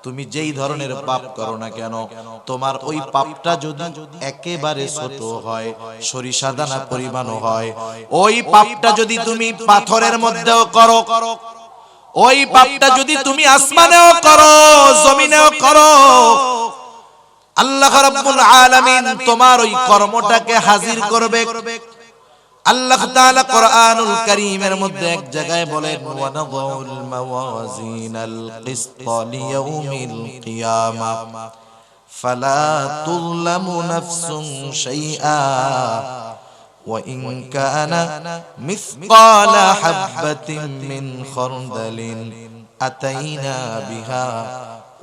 তুমি যেই ধরনের পাপ করো না কেন, তোমার ওই পাপটা যদি একেবারে ছোট হয়, সরিষা দানা পরিমাণও হয়, ওই পাপটা যদি তুমি পাথরের মধ্যেও করো, ওই পাপটা যদি তুমি আসমানেও করো, জমিনেও করো, আল্লাহ রাব্বুল আলামিন তোমার ওই কর্মটাকে হাজির করবে। আল্লাহ তাআলা কোরআনুল কারীমের মধ্যে এক জায়গায় বলেন, ওয়া নাযাউল মাওয়াজিনাল কিসতা লিয়াউমিল কিয়ামা ফালা তুযলামু নাফসুন শাইআ ওয়া ইন কানা মিসকালা হাববাতিন মিন খারদালিন আতাইনা বিহা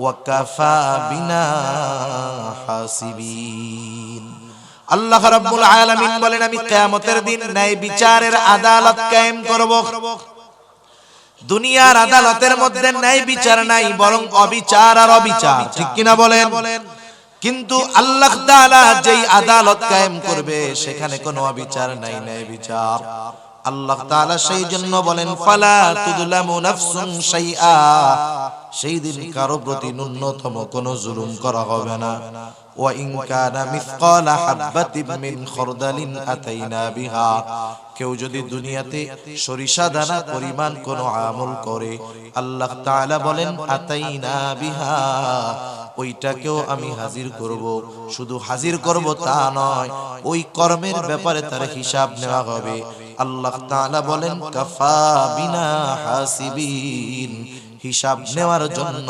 ওয়া কাফা বিনা হাসিবিন। আল্লাহ রাব্বুল আলামিন বলেন, আমি কিয়ামতের দিন ন্যায় বিচারের আদালত কায়েম করব। দুনিয়ার আদালতের মধ্যে ন্যায় বিচার নাই, বরং অবিচার আর অবিচার, ঠিক কিনা বলেন? কিন্তু আল্লাহ তাআলা যেই আদালত কায়েম করবে সেখানে কোনো অবিচার নাই, ন্যায় বিচার। আল্লাহ তাআলা সেই জন্য বলেন, ফালা তুযলামু নাফসুন শাইআ, সেই দিন কারো প্রতি ন্যূনতম কোনো জুলুম করা হবে না। ওয়া ইন কানা মিসকালা হাববাতিন মিন খারদালিন আতাইনা বিহা, কেউ যদি দুনিয়াতে সরিষা দানা পরিমাণ কোনো আমল করে, আল্লাহ তাআলা বলেন আতাইনা বিহা, ওইটাকেও আমি হাজির করব। শুধু হাজির করব তা নয়, ওই কর্মের ব্যাপারে তার হিসাব নেওয়া হবে। আল্লাহ তাআলা বলেন কাফা বিনা হাসিবিন, হিসাব নেওয়ার জন্য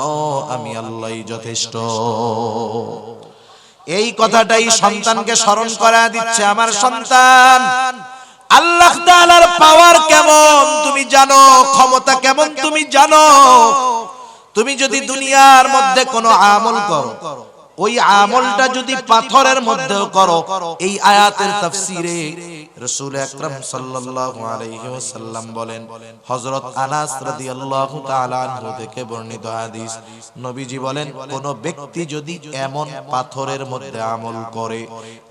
আমি আল্লাহই যথেষ্ট। এই কথাটাই সন্তানকে স্মরণ করা দিচ্ছে, আমার সন্তান, আল্লাহ তাআলার পাওয়ার কেমন তুমি জানো, ক্ষমতা কেমন তুমি জানো। তুমি যদি দুনিয়ার মধ্যে কোনো আমল করো, ওই আমলটা যদি পাথরের মধ্যেও করো, এই আয়াতের তাফসীরে রাসূল আকরাম সাল্লাল্লাহু আলাইহি ওয়াসাল্লাম বলেন, হযরত আনাস রাদিয়াল্লাহু তাআলা আনহু থেকে বর্ণিত হাদিস, নবীজি বলেন, কোন ব্যক্তি যদি এমন পাথরের মধ্যে আমল করে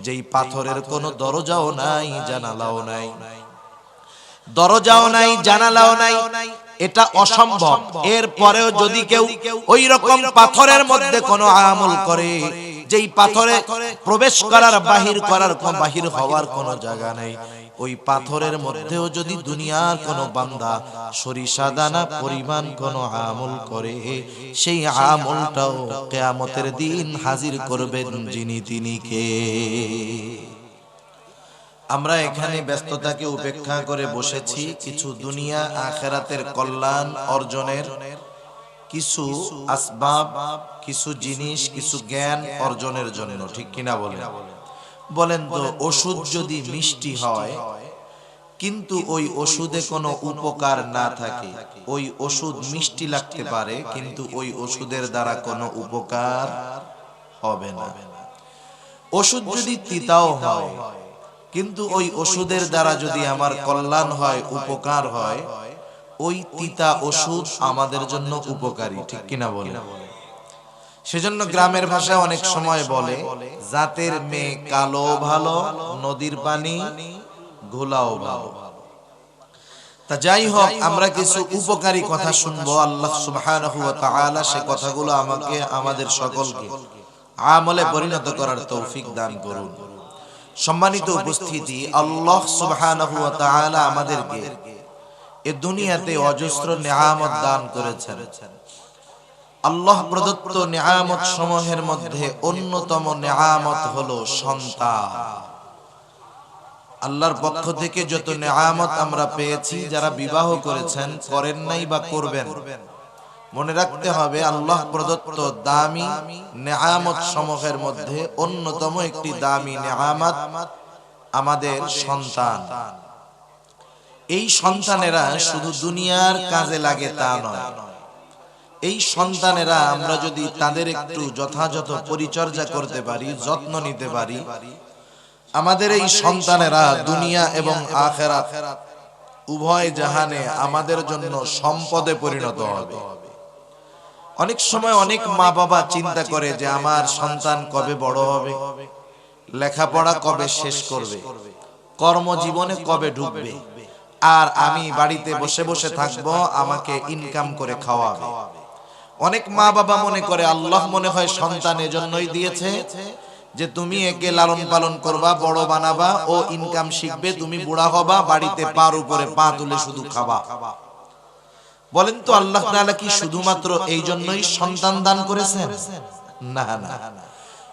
যেই পাথরের কোনো দরজাও নাই, জানালাও নাই, দরজাও নাই, জানালাও নাই, এটা অসম্ভব, এরপরেও যদি কেউ ওই রকম পাথরের মধ্যে কোনো আমল করে যেই পাথরে প্রবেশ করার, বাহির হওয়ার কোনো জায়গা নেই, ওই পাথরের মধ্যেও যদি দুনিয়ার কোনো বান্দা সরিষা দানা পরিমাণ কোনো আমল করে, সেই আমলটাও কিয়ামতের দিন হাজির করবেন যিনি, তিনি কে? আমরা এখানে ব্যস্ততাকে উপেক্ষা করে বসেছি কিছু দুনিয়া আখিরাতের কল্যাণ অর্জনের কিছু আসবাব, কিছু জিনিস, কিছু জ্ঞান অর্জনের জন্য, ঠিক কিনা বলেন? বলেন তো, ওষুধ যদি মিষ্টি হয় কিন্তু ওই ওষুধে কোনো উপকার না থাকে, ওই ওষুধ মিষ্টি লাগতে পারে কিন্তু ওই ওষুধের দ্বারা কোনো উপকার হবে না। ওষুধ যদি তিতাও হয় কিন্তু ওই ওষুধের দ্বারা যদি আমার কল্যাণ হয়, উপকার হয়, ওই তিতা ওষুধ আমাদের জন্য উপকারী, ঠিক কিনা বলে? সেজন্য গ্রামের ভাষায় অনেক সময় বলে, জাতের মেয়ে কালো ভালো, নদীর পানি ঘোলাও ভালো। তা যাই হোক, আমরা কিছু উপকারী কথা শুনবো। আল্লাহ সুবহানাহু ওয়া তাআলা সে কথাগুলো আমাকে, আমাদের সকলকে আমলে পরিণত করার তৌফিক দান করুন। সম্মানিত উপস্থিতি, আল্লাহ সুবহানাহু ওয়া তাআলা আমাদেরকে এই দুনিয়াতে অজস্র নিয়ামত দান করেছেন। আল্লাহ প্রদত্ত নিয়ামত সমূহের মধ্যে অন্যতম নিয়ামত হলো সন্তান। আল্লাহর পক্ষ থেকে যত নিয়ামত আমরা পেয়েছি, যারা বিবাহ করেছেন, করেন নাই বা করবেন, মনে রাখতে হবে আল্লাহ প্রদত্ত দামি নিয়ামত সমূহের মধ্যে অন্যতম একটি দামি নিয়ামত আমাদের সন্তান। এই সন্তানেরা শুধু দুনিয়ার কাজে লাগে তা নয়, এই সন্তানেরা আমরা যদি তাদের একটু যথাযথ পরিচর্যা করতে পারি, যত্ন নিতে পারি, আমাদের এই সন্তানেরা দুনিয়া এবং আখিরাত উভয় জাহানে আমাদের জন্য সম্পদে পরিণত হবে। অনেক সময় অনেক মা বাবা চিন্তা করে যে আমার সন্তান কবে বড় হবে, লেখাপড়া কবে শেষ করবে, কর্মজীবনে কবে ঢুকবে, আর আমি বাড়িতে বসে বসে থাকবো, আমাকে ইনকাম করে খাওয়াবে। অনেক মা বাবা মনে করে আল্লাহ মনে হয় সন্তান এজন্যই দিয়েছে যে তুমি একে লালন পালন করবা, বড় বানাবা, ও ইনকাম শিখবে, তুমি বুড়া হবা, বাড়িতে পার উপরে পা তুলে শুধু খাবা। বলেন তো আল্লাহ তাআলা কি শুধুমাত্র এই জন্যই সন্তান দান করেছেন? না না,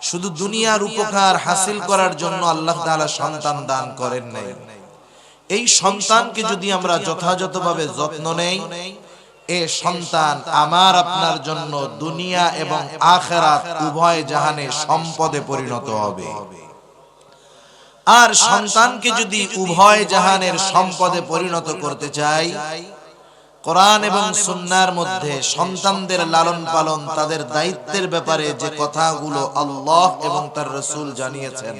শুধু দুনিয়ার উপকার হাসিল করার জন্য আল্লাহ তাআলা সন্তান দান করেন নাই। এই সন্তানকে যদি আমরা যথাযথভাবে যত্ন নেই, এ সন্তান আমার আপনার জন্য দুনিয়া এবং আখিরাত উভয় জাহানে সম্পদে পরিণত হবে। আর সন্তানকে যদি উভয় জাহানের সম্পদে পরিণত করতে চাই, কোরআন এবং সুন্নাহর মধ্যে সন্তানদের লালন পালন, তাদের দায়িত্বের ব্যাপারে যে কথাগুলো আল্লাহ এবং তার রাসূল জানিয়েছেন,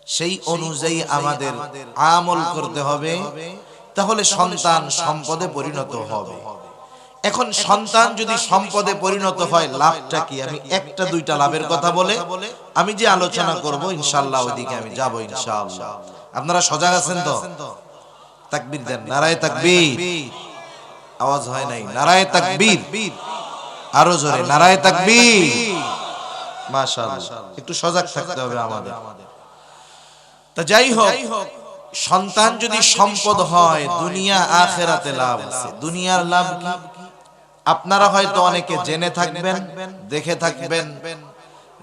সেই অনুযায়ী আমাদের আমল করতে হবে, তাহলে সন্তান সম্পদে পরিণত হবে। এখন সন্তান যদি সম্পদে পরিণত হয়, লাভটা কি? আমি একটা দুইটা লাভের কথা বলে আমি যে আলোচনা করব ইনশাআল্লাহ ওইদিকে আমি যাব ইনশাআল্লাহ। আপনারা সজাগ আছেন তো? তাকবীর দেন, নারায়ে তাকবীর। আওয়াজ হয় নাই, নারায়ে তাকবীর। আরো জোরে, নারায়ে তাকবীর। মাশাআল্লাহ, একটু সজাগ থাকতে হবে আমাদের। তা যাই হোক, সন্তান যদি সম্পদ হয়, দুনিয়া আখিরাতে লাভ আছে। দুনিয়ার লাভ কি? আপনারা হয়তো অনেকে জেনে থাকবেন, দেখে থাকবেন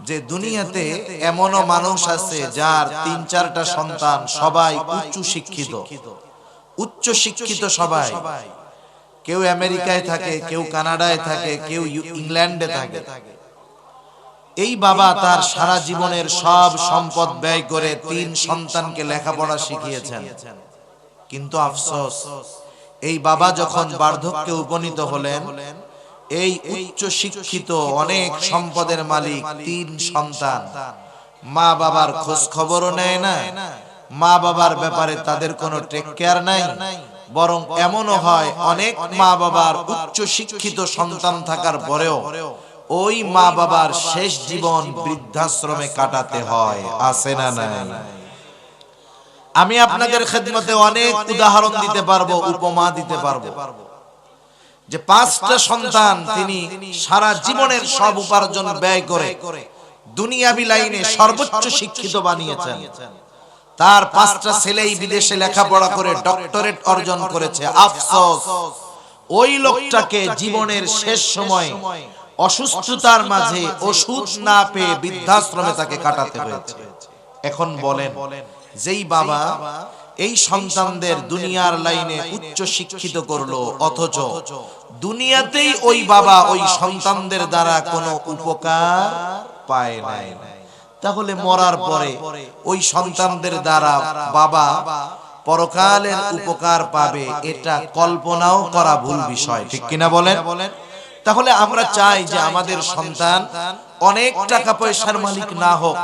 যে দুনিয়াতে এমনও মানুষ আছে যার ৩-৪টা সন্তান, সবাই উচ্চ শিক্ষিত। উচ্চ শিক্ষিত সবাই, কেউ আমেরিকায় থাকে, কেউ কানাডায় থাকে, কেউ ইংল্যান্ডে থাকে। এই বাবা তার সারা জীবনের সব সম্পদ ব্যয় করে ৩ সন্তানকে লেখাপড়া শিখিয়েছেন। কিন্তু আফসোস, এই বাবা যখন বার্ধক্যে উপনীত হলেন, এই উচ্চ শিক্ষিত অনেক সম্পদের মালিক ৩ সন্তান মা বাবার খোঁজ খবরও নেয় না, মা বাবার ব্যাপারে তাদের কোনো টেক কেয়ার নাই। বরং এমনও হয় অনেক মা বাবার উচ্চ শিক্ষিত সন্তান থাকার পরেও ওই মা বাবার শেষ জীবন বৃদ্ধাশ্রমে কাটাতে হয়। আছে না নাই? আমি আপনাদের খেদমতে অনেক উদাহরণ দিতে পারবো, উপমা দিতে পারবো, যে 5টা সন্তান তিনি সারা জীবনের সব উপার্জন ব্যয় করে দুনিয়াবি লাইনে সর্বোচ্চ শিক্ষিত বানিয়েছেন। তার 5টা ছেলেই বিদেশে লেখাপড়া করে ডক্টরেট অর্জন করেছে। আফসোস, ওই লোকটাকে জীবনের শেষ সময় অসুস্থতার মাঝে ওষুধ না পেয়ে বৃদ্ধাশ্রমে তাকে কাটাতে হয়েছে। এখন বলেন, যেই বাবা এই সন্তানদের দুনিয়ার লাইনে উচ্চ শিক্ষিত করলো, অথচ দুনিয়াতেই ওই বাবা ওই সন্তানদের দ্বারা কোনো উপকার পায় নাই, তাহলে মরার পরে ওই সন্তানদের দ্বারা বাবা পরকালের উপকার পাবে, এটা কল্পনাও করা ভুল বিষয়। ঠিক কিনা বলেন? তাহলে আমরা চাই যে আমাদের সন্তান অনেক টাকা পয়সার মালিক না হোক,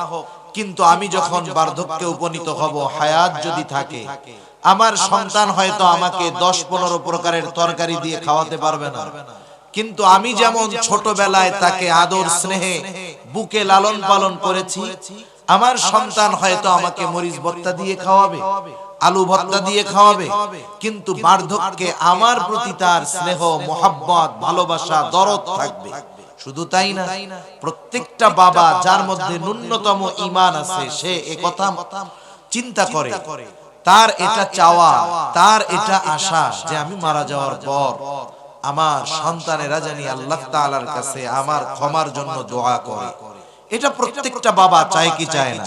কিন্তু আমি যখন বার্ধক্যে উপনীত হব, হায়াত যদি থাকে, আমার সন্তান হয়তো আমাকে 10-15 প্রকারের তরকারি দিয়ে খাওয়াতে পারবে না, কিন্তু আমি যেমন ছোটবেলায় তাকে আদর স্নেহে বুকে লালন পালন করেছি, আমার সন্তান হয়তো আমাকে মরিচ ভর্তা দিয়ে খাওয়াবে, আলু ভর্তা দিয়ে খাওয়াবে, কিন্তু বার্ধক্যে আমার প্রতি তার স্নেহ, মোহাব্বত, ভালোবাসা, দরদ থাকবে। শুধু তাই না, প্রত্যেকটা বাবা যার মধ্যে ন্যূনতম ঈমান আছে, সে একথা চিন্তা করে, তার এটা চাওয়া, তার এটা আশা যে আমি মারা যাওয়ার পর আমার সন্তানেরা জানি আল্লাহ তাআলার কাছে আমার ক্ষমার জন্য দোয়া করে। এটা প্রত্যেকটা বাবা চায় কি চায় না?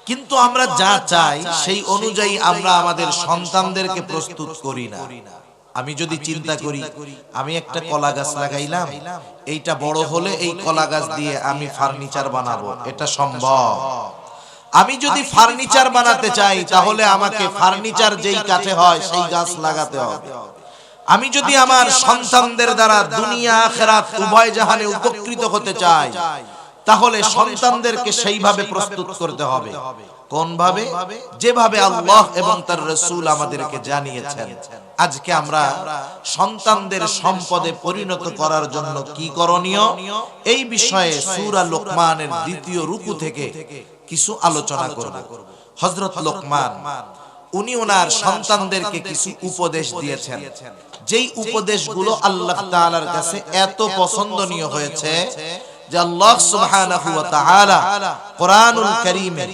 কিন্তু আমরা যা চাই সেই অনুযায়ী আমরা আমাদের সন্তানদেরকে প্রস্তুত করি না। আমি যদি চিন্তা করি, আমি একটা কলা গাছ লাগাইলাম, এইটা বড় হলে এই কলা গাছ দিয়ে আমি ফার্নিচার বানাবো, এটা সম্ভব? আমি যদি ফার্নিচার বানাতে চাই, তাহলে আমাকে ফার্নিচার যেই কাঠে হয় সেই গাছ লাগাতে হবে। আমি যদি আমার সন্তানদের দ্বারা দুনিয়া আখিরাত উভয় জাহানে উপকৃত হতে চাই, তাহলে সন্তানদেরকে সেইভাবে প্রস্তুত করতে হবে। কোন ভাবে? যেভাবে আল্লাহ এবং তার রাসূল আমাদেরকে জানিয়েছেন। আজকে আমরা সন্তানদের সম্পদে পরিণত করার জন্য কি করণীয়, এই বিষয়ে সূরা লোকমানের 2য় রুকু থেকে কিছু আলোচনা করব। হযরত লোকমান উনি ওনার সন্তানদেরকে কিছু উপদেশ দিয়েছেন, যেই উপদেশগুলো আল্লাহ তাআলার কাছে এত পছন্দনীয় হয়েছে যে আল্লাহ সুবহানাহু ওয়া তাআলা কোরআনুল কারীমে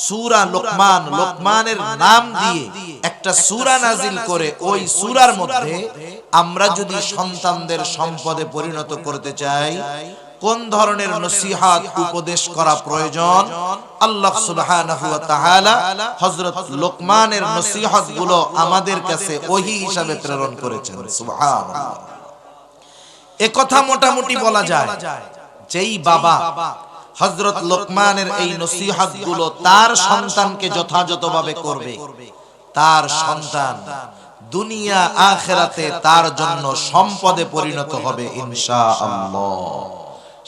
সূরা লোকমান, লোকমানের নাম দিয়ে একটা সূরা নাজিল করে ওই সূরার মধ্যে আমরা যদি সন্তানদের সম্পদে পরিণত করতে চাই কোন ধরনের নসিহত উপদেশ করা প্রয়োজন, আল্লাহ সুবহানাহু ওয়া তাআলা হযরত লোকমানের নসিহতগুলো আমাদের কাছে ওহী হিসাবে প্রেরণ করেছেন। সুবহানাল্লাহ। একথা মোটামুটি বলা যায়, যেই বাবা হযরত লোকমানের এই নসিহতগুলো তার সন্তানকে যথাযথভাবে করবে, তার সন্তান দুনিয়া আখিরাতে তার জন্য সম্পদে পরিণত হবে ইনশাআল্লাহ।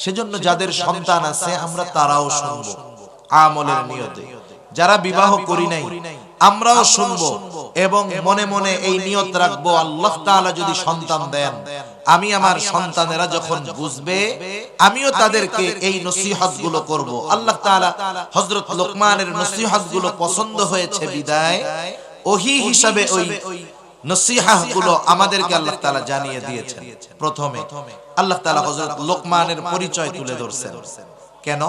সেজন্য যাদের সন্তান আছে আমরা তারাও শুনবো আমলের নিয়তে, যারা বিবাহ করি নাই আমরাও শুনবো এবং মনে মনে এই নিয়ত রাখবো আল্লাহ তাআলা যদি সন্তান দেন, আমি আমার সন্তানেরা যখন বুঝবে আমিও তাদেরকে এই নসিহতগুলো করব। আল্লাহ তাআলা হযরত লোকমানের নসিহতগুলো পছন্দ হয়েছে বিদায় ওহী হিসাবে ওই নসিহতগুলো আমাদেরকে আল্লাহ তাআলা জানিয়ে দিয়েছেন। প্রথমে আল্লাহ তাআলা হযরত লোকমানের পরিচয় তুলে ধরছেন। কেন?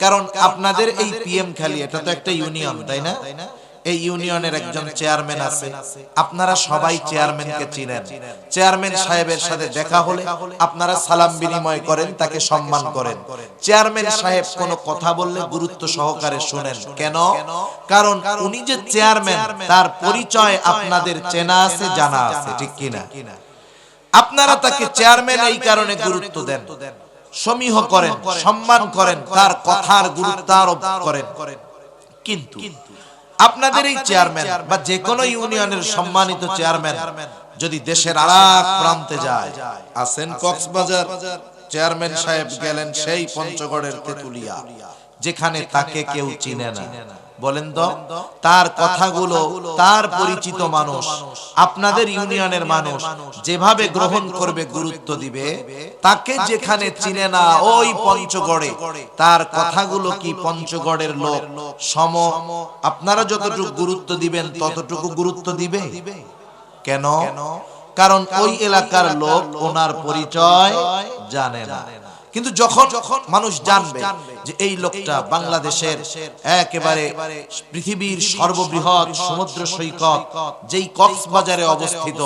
কারণ আপনাদের এই পিএম খালি এটা তো একটা ইউনিয়ন, তাই না? এই ইউনিয়নের একজন চেয়ারম্যান আছে, আপনারা সবাই চেয়ারম্যানকে চিনেন। চেয়ারম্যান সাহেবের সাথে দেখা হলে আপনারা সালাম বিনিময় করেন, তাকে সম্মান করেন। চেয়ারম্যান সাহেব কোনো কথা বললে গুরুত্ব সহকারে শুনেন। কেন? কারণ উনি যে চেয়ারম্যান তার পরিচয় আপনাদের চেনা আছে, জানা আছে, ঠিক কিনা? আপনারা তাকে চেয়ারম্যান এই কারণে গুরুত্ব দেন, সমীহ করেন, সম্মান করেন, তার কথার গুরুত্ব আরোপ করেন। কিন্তু আপনাদের এই চেয়ারম্যান বা যে কোনো ইউনিয়নের সম্মানিত চেয়ারম্যান যদি দেশের আরেক প্রান্তে যায়, আছেন কক্সবাজার, চেয়ারম্যান সাহেব গেলেন সেই পঞ্চগড়ের তেতুলিয়া, যেখানে তাকে কেউ চিনে না, বলেন তো তার কথাগুলো তার পরিচিত মানুষ, আপনাদের ইউনিয়নের মানুষ যেভাবে গ্রহণ করবে, গুরুত্ব দিবে, তাকে যেখানে চিনে না ওই পঞ্চগড়ে তার কথাগুলো কি পঞ্চগড়ের লোক সম আপনারা যতটুকু গুরুত্ব দিবেন ততটুকু গুরুত্ব দিবে? কেন? কারণ ওই এলাকার লোক ওনার পরিচয় জানে না। কিন্তু যখন মানুষ জানবে যে এই লোকটা বাংলাদেশের একেবারে পৃথিবীর সর্ববৃহৎ সমুদ্র সৈকত যেই কক্সবাজারে অবস্থিত,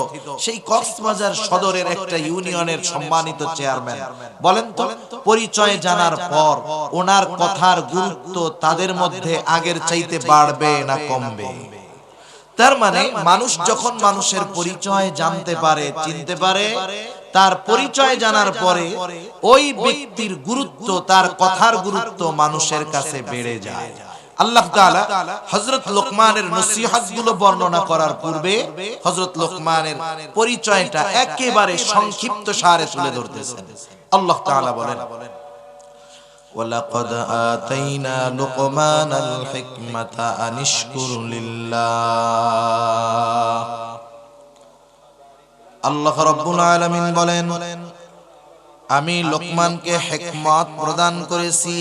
সেই কক্সবাজার সদরের একটা ইউনিয়নের সম্মানিত চেয়ারম্যান, বলেন তো পরিচয় জানার পর ওনার কথার গুরুত্ব তাদের মধ্যে আগের চাইতে বাড়বে না কমবে? তার মানে মানুষ যখন মানুষের পরিচয় জানতে পারে, চিনতে পারে, তার পরিচয় জানার পরে ওই ব্যক্তির গুরুত্ব, তার কথার গুরুত্ব মানুষের কাছে বেড়ে যায়। আল্লাহ তাআলা হযরত লোকমানের নসিহতগুলো বর্ণনা করার পূর্বে হযরত লোকমানের পরিচয়টা একেবারে সংক্ষিপ্ত সারে তুলে ধরতেছেন। আল্লাহ তাআলা বলেন, وَلَقَدْ آتَيْنَا لُقْمَانَ الْحِكْمَةَ أَنِ اشْكُرْ لِلَّهِ। আল্লাহ রাব্বুল আলামিন বলেন, আমি লোকমানকে হিকমত প্রদান করেছি।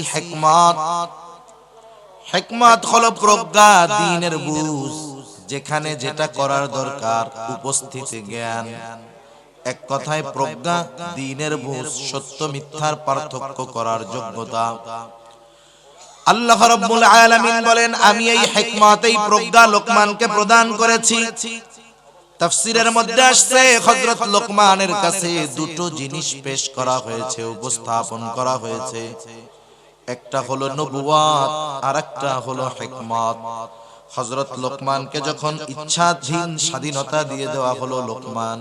হিকমত হলো প্রজ্ঞা, দ্বীনের বুঝ, যেখানে যেটা করার দরকার উপস্থিত জ্ঞান। এক কথায় প্রজ্ঞা, দ্বীনের বুঝ, সত্য মিথ্যার পার্থক্য করার যোগ্যতা। আল্লাহ রাব্বুল আলামিন বলেন, আমি এই হিকমত, এই প্রজ্ঞা লোকমানকে প্রদান করেছি। তাফসীরের মধ্যে আসছে হযরত লোকমানের কাছে দুটো জিনিস পেশ করা হয়েছে, উপস্থাপন করা হয়েছে। একটা হলো নবুয়ত, আর একটা হলো হিকমত। হযরত লোকমানকে যখন ইচ্ছাধীন স্বাধীনতা দিয়ে দেওয়া হলো, লোকমান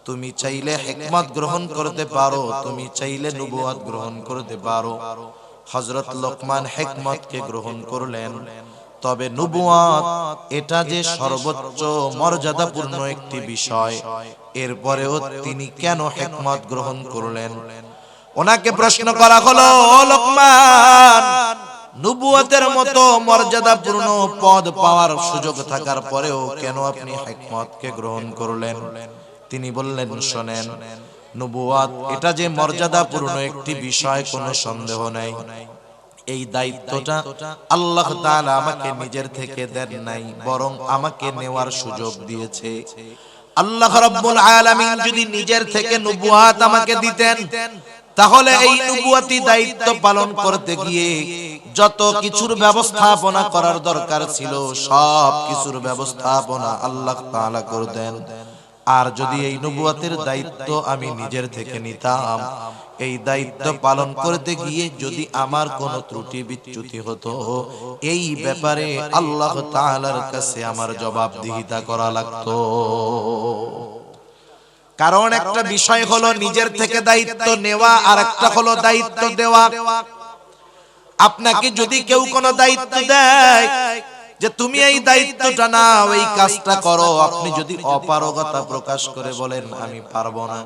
তুমি চাইলে হিকমত গ্রহণ করতে পারো, তুমি চাইলে নবুয়ত গ্রহণ করতে পারো। হযরত লোকমান হিকমতকে গ্রহণ করলেন। তবে নবুয়ত এটা যে সর্বোচ্চ মর্যাদাপূর্ণ একটি বিষয়, এরপরেও তিনি কেন হিকমত গ্রহণ করলেন? ওনাকে প্রশ্ন করা হলো, ও লোকমান, নবুয়তের মতো মর্যাদাপূর্ণ পদ পাওয়ার সুযোগ থাকার পরেও কেন আপনি হিকমতকে গ্রহণ করলেন? তিনি বললেন, শোনেন, নবুয়ত এটা যে মর্যাদাপূর্ণ একটি বিষয় কোনো সন্দেহ নাই, এই দায়িত্বটা আল্লাহ তাআলা আমাকে নিজের থেকে দেন নাই, বরং আমাকে নেওয়ার সুযোগ দিয়েছে। আল্লাহ রাব্বুল আলামিন যদি নিজের থেকে নবুয়াত আমাকে দিতেন, তাহলে এই নবুয়াতি দায়িত্ব পালন করতে গিয়ে যত কিছুর ব্যবস্থাপনা করার দরকার ছিল সব কিছুর ব্যবস্থাপনা আল্লাহ তাআলা করতেন। আর যদি এই নবুয়াতের দায়িত্ব আমি নিজের থেকে নিতাম, এই দায়িত্ব পালন করতে গিয়ে যদি আমার কোনো ত্রুটি বিচ্যুতি হতো, এই ব্যাপারে আল্লাহ তাআলার কাছে আমার জবাবদিহিতা করা লাগতো। কারণ একটা বিষয় হলো নিজের থেকে দায়িত্ব নেওয়া, আর একটা হলো দায়িত্ব দেওয়া। আপনাকে যদি কেউ কোনো দায়িত্ব দেয় যে তুমি এই দায়িত্বটা নাও, এই কাজটা করো, আপনি যদি অপারগতা প্রকাশ করে বলেন আমি পারবো না,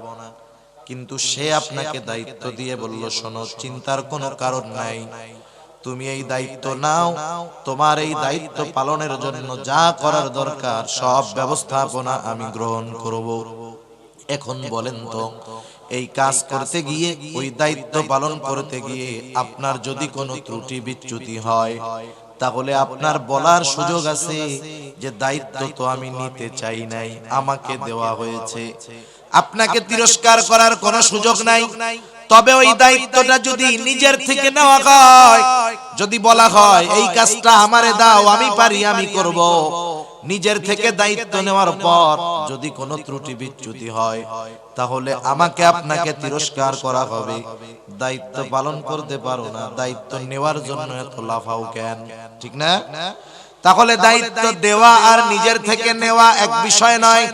কিন্তু সে আপনাকে দায়িত্ব দিয়ে বলল শোনো, চিন্তার কোনো কারণ নাই, তুমি এই দায়িত্ব নাও, তোমার এই দায়িত্ব পালনের জন্য যা করার দরকার সব ব্যবস্থাপনা আমি গ্রহণ করব। এখন বলেন তো, এই কাজ করতে গিয়ে, ওই দায়িত্ব পালন করতে গিয়ে আপনার যদি কোনো ত্রুটি বিচ্যুতি হয়, তাহলে আপনার বলার সুযোগ আছে যে দায়িত্ব তো আমি নিতে চাই নাই, আমাকে দেওয়া হয়েছে। আপনাকে তিরস্কার করার কোনো সুযোগ নাই। তবে ওই দায়িত্বটা যদি নিজের থেকে নেওয়া হয়, যদি বলা হয় এই কাজটা আমারে দাও, আমি পারি, আমি করব, নিজের থেকে দায়িত্ব নেওয়ার পর যদি কোনো ত্রুটি বিচ্যুতি হয়, তাহলে আমাকে আপনাকে তিরস্কার করা হবে। দায়িত্ব পালন করতে পারো না, দায়িত্ব নেওয়ার জন্য এত লাফাও কেন? ঠিক না? তাহলে দায়িত্ব দেওয়া আর নিজের থেকে নেওয়া এক বিষয় নয়।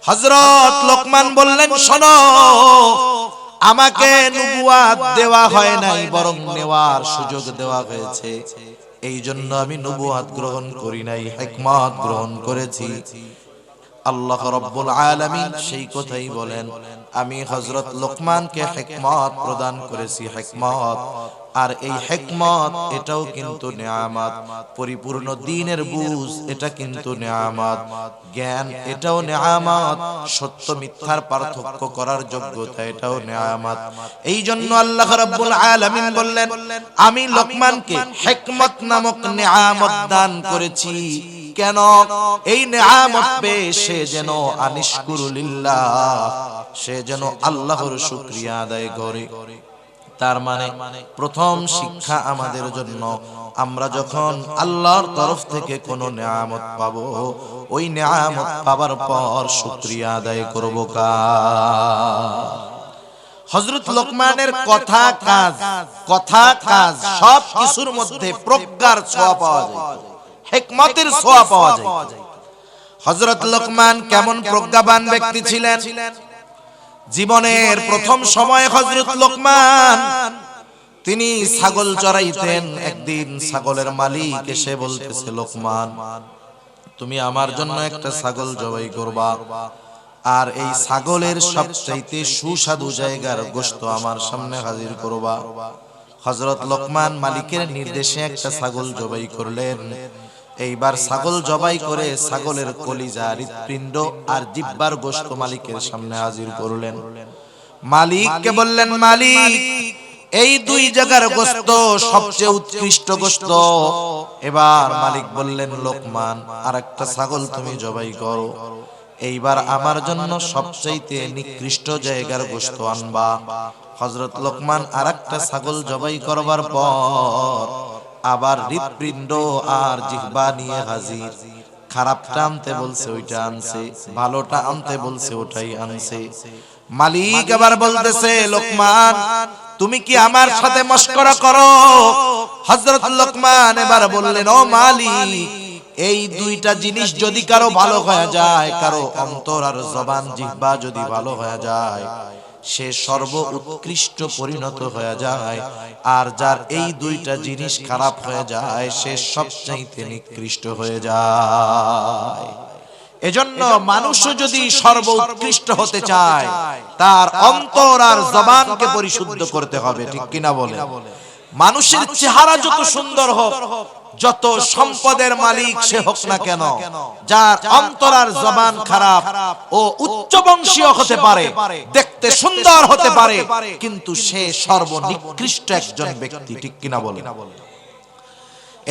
হযরত লোকমান বললেন শোনো, আমাকে নবুয়াত দেওয়া হয় নাই, বরং নেওয়ার সুযোগ দেওয়া হয়েছে। এই জন্য আমি নবুয়াত গ্রহণ করি নাই, হিকমত গ্রহণ করেছি। আল্লাহ রাব্বুল আলামিন সেই কথাই বলেন, আমি হযরত লোকমানকে হিকমত প্রদান করেছি, হিকমত। আর এই হিকমত এটাও কিন্তু নিয়ামত। পরিপূর্ণ দ্বীনের বুঝ এটা কিন্তু নিয়ামত। জ্ঞান এটাও নিয়ামত। সত্য মিথ্যার পার্থক্য করার যোগ্যতা এটাও নিয়ামত। এই জন্য আল্লাহ রাব্বুল আলামিন বললেন, আমি লোকমানকে হিকমত নামক নিয়ামত দান করেছি। কেন? এই নিয়ামত পেয়ে সে যেন আনিশকুরুলিল্লাহ, সে যেন আল্লাহর শুকরিয়া আদায় করে। তার মানে প্রথম শিক্ষা আমাদের জন্য, আমরা যখন আল্লাহর তরফ থেকে কোনো নিয়ামত পাবো, ওই নিয়ামত পাবার পর শুকরিয়া আদায় করব। হযরত লোকমানের কথা কাজ সব কিছুর মধ্যে প্রজ্ঞার ছোঁয়া পাওয়া যায়, হিকমতের ছোঁয়া পাওয়া যায়। হযরত লোকমান কেমন প্রজ্ঞাবান ব্যক্তি ছিলেন? জীবনের প্রথম সময়ে হযরত লোকমান তিনি ছাগল চড়াইতেন। একদিন ছাগলের মালিক এসে বলতেছে, লোকমান তুমি আমার জন্য একটা ছাগল জবাই করবা, আর এই ছাগলের সবচাইতে সুস্বাদু জায়গার গোশত আমার সামনে হাজির করবা। হযরত লোকমান মালিকের নির্দেশে একটা ছাগল জবাই করলেন। এইবার ছাগল জবাই করে ছাগলের কলিজা, হৃৎপিণ্ড আর জিহ্বার গোশত মালিকের সামনে হাজির করলেন। মালিককে বললেন, মালিক এই দুই জায়গার গোশত সবচেয়ে উৎকৃষ্ট গোশত। এবার মালিক বললেন, লোকমান আরেকটা ছাগল তুমি জবাই করো, এইবার আমার জন্য সবচাইতে নিকৃষ্ট জায়গার গোশত আনবা। হযরত লোকমান আরেকটা ছাগল জবাই করবার পর আবার হৃৎপিণ্ড আর জিহ্বা নিয়ে হাজির। খারাপটা আনতে বলছে ওইটা আনছে, ভালোটা আনতে বলছে ওটাই আনছে। মালিক আবার বলতেছে, লোকমান তুমি কি আমার সাথে মশকরা করো? হযরত লোকমান এবার বললেন, ও মালিক এই দুইটা জিনিস যদি কারো ভালো হয়ে যায়, কারো অন্তর আর জবান জিহ্বা যদি ভালো হয়ে যায়, সে সর্ব উৎকৃষ্ট পরিণত হয়ে যায়। আর যার এই দুইটা জিনিস খারাপ হয়ে যায়, সে সবচাইতে নিকৃষ্ট হয়ে যায়। এজন্য মানুষ যদি সর্ব উৎকৃষ্ট হতে চায়, তার অন্তর আর জবানকে পরিশুদ্ধ করতে হবে। ঠিক কিনা বলে? মানুষের চেহারা যত সুন্দর হোক, যত সম্পদের মালিক সে হোক না কেন, যার অন্তর আর জবান খারাপ ও উচ্চ বংশীয় হতে পারে, দেখতে সুন্দর হতে পারে, কিন্তু সে সর্বনিকৃষ্ট একজন ব্যক্তি। ঠিক কিনা বলেন?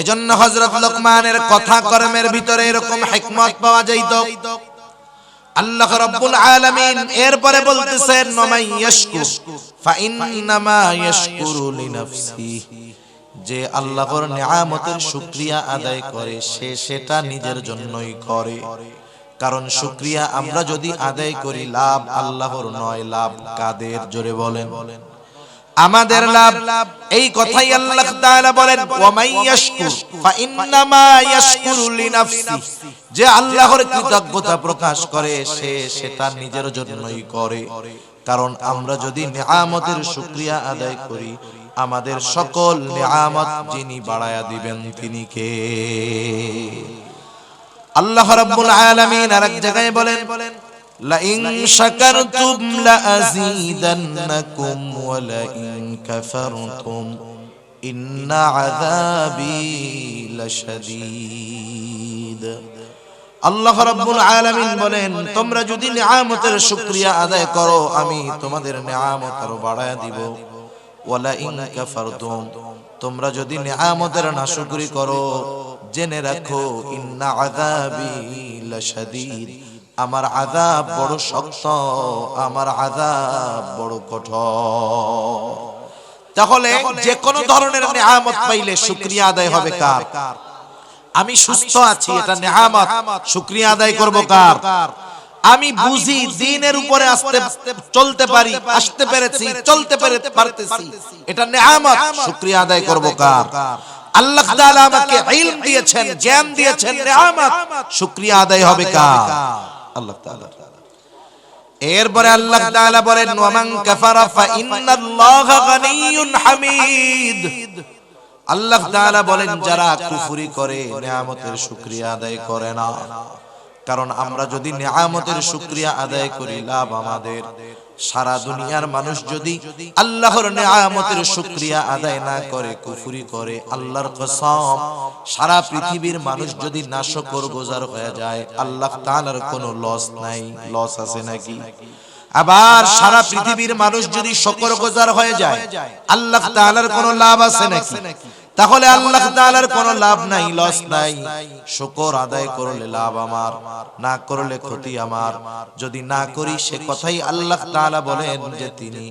এজন্য হযরত লোকমানের কথা কর্মের ভিতরে এরকম হিকমত পাওয়া যাইত। আল্লাহ রাব্বুল আলামিন এরপরে বলতেছেন, ওয়ামাই ইয়াশকুর ফাইন্নামা ইয়াশকুরু লিনাফসিহি, যে আল্লাহর নিয়ামতের শুকরিয়া আদায় করে সে সেটা নিজের জন্যই করে। কারণ শুকরিয়া আমরা যদি আদায় করি, লাভ আল্লাহর নয়, লাভ কাদের? জোরে বলেন। আমাদের লাভ। এই কথাই আল্লাহ তাআলা বলেন, ওয়ামাই ইয়াশকুর ফাইন্নামা ইয়াশকুরু লিনাফসিহি, যে আল্লাহর কৃতজ্ঞতা প্রকাশ করে সে সেটা নিজের জন্যই করে। কারণ আমরা যদি নিয়ামতের শুকরিয়া আদায় করি, আমাদের সকল নিয়ামত যিনি বাড়ায়া দিবেন তিনি কে? আল্লাহ রাব্বুল আলামিন আরেক জায়গায় বলেন, লাইন শাকারতুম লাযীদান্নাকুম ওয়া লাইন কাফারতুম ইন্না আযাবি লাশাদীদ। আল্লাহ রাব্বুল আলামিন বলেন, তোমরা যদি নিয়ামতের শুকরিয়া আদায় করো, আমি তোমাদের নিয়ামত আরো বাড়ায়া দিব। ওয়ালা ইন কাফারতুম, তোমরা যদি নিয়ামতের নাশকরি করো, জেনে রাখো ইন্না আযাবি লাশাদীদ, আমার আযাব বড় শক্ত, আমার আযাব বড় কঠোর। তাহলে যে কোনো ধরনের নিয়ামত পাইলে শুকরিয়া আদায় হবে কার? আমি সুস্থ আছি, এটা নিয়ামত, শুকরিয়া আদায় করব কার? আমি বুঝি দ্বীনের উপরে চলতে পারি, আসতে পেরেছি, চলতে পারতেছি, এটা নিয়ামত, শুকরিয়া আদায় করব কার? আল্লাহ তাআলা আমাকে ইলম দিয়েছেন, জ্ঞান দিয়েছেন, নিয়ামত, শুকরিয়া আদায় হবে কার? আল্লাহ তাআলা। এরপরে আল্লাহ তাআলা বলেন, ওয়ামান কাফারা ফাইন্নাল্লাহা গানিয়্যুন হামিদ। আল্লাহ তাআলা বলেন, যারা কুফরি করে নিয়ামতের শুকরিয়া আদায় করে না। কারণ আমরা যদি নিয়ামতের শুকরিয়া আদায় করি, লাভ আমাদের। সারা দুনিয়ার মানুষ যদি আল্লাহর নিয়ামতের শুকরিয়া আদায় না করে, কুফরি করে, আল্লাহর কসম সারা পৃথিবীর মানুষ যদি নাশকরগুজার হয়ে যায়, আল্লাহ তাআলার কোনো লস নাই। লস আছে নাকি? আবার সারা পৃথিবীর মানুষ যদি শুকরগুজার হয়ে যায়, আল্লাহ তাআলার কোনো লাভ আছে নাকি? তাহলে আল্লাহ তাআলার কোনো লাভ নাই, লস নাই। শুকর আদায় করলে লাভ আমার, না করলে ক্ষতি আমার। যদি না করি, সে কথাই আল্লাহ তাআলা বলেন যে তিনি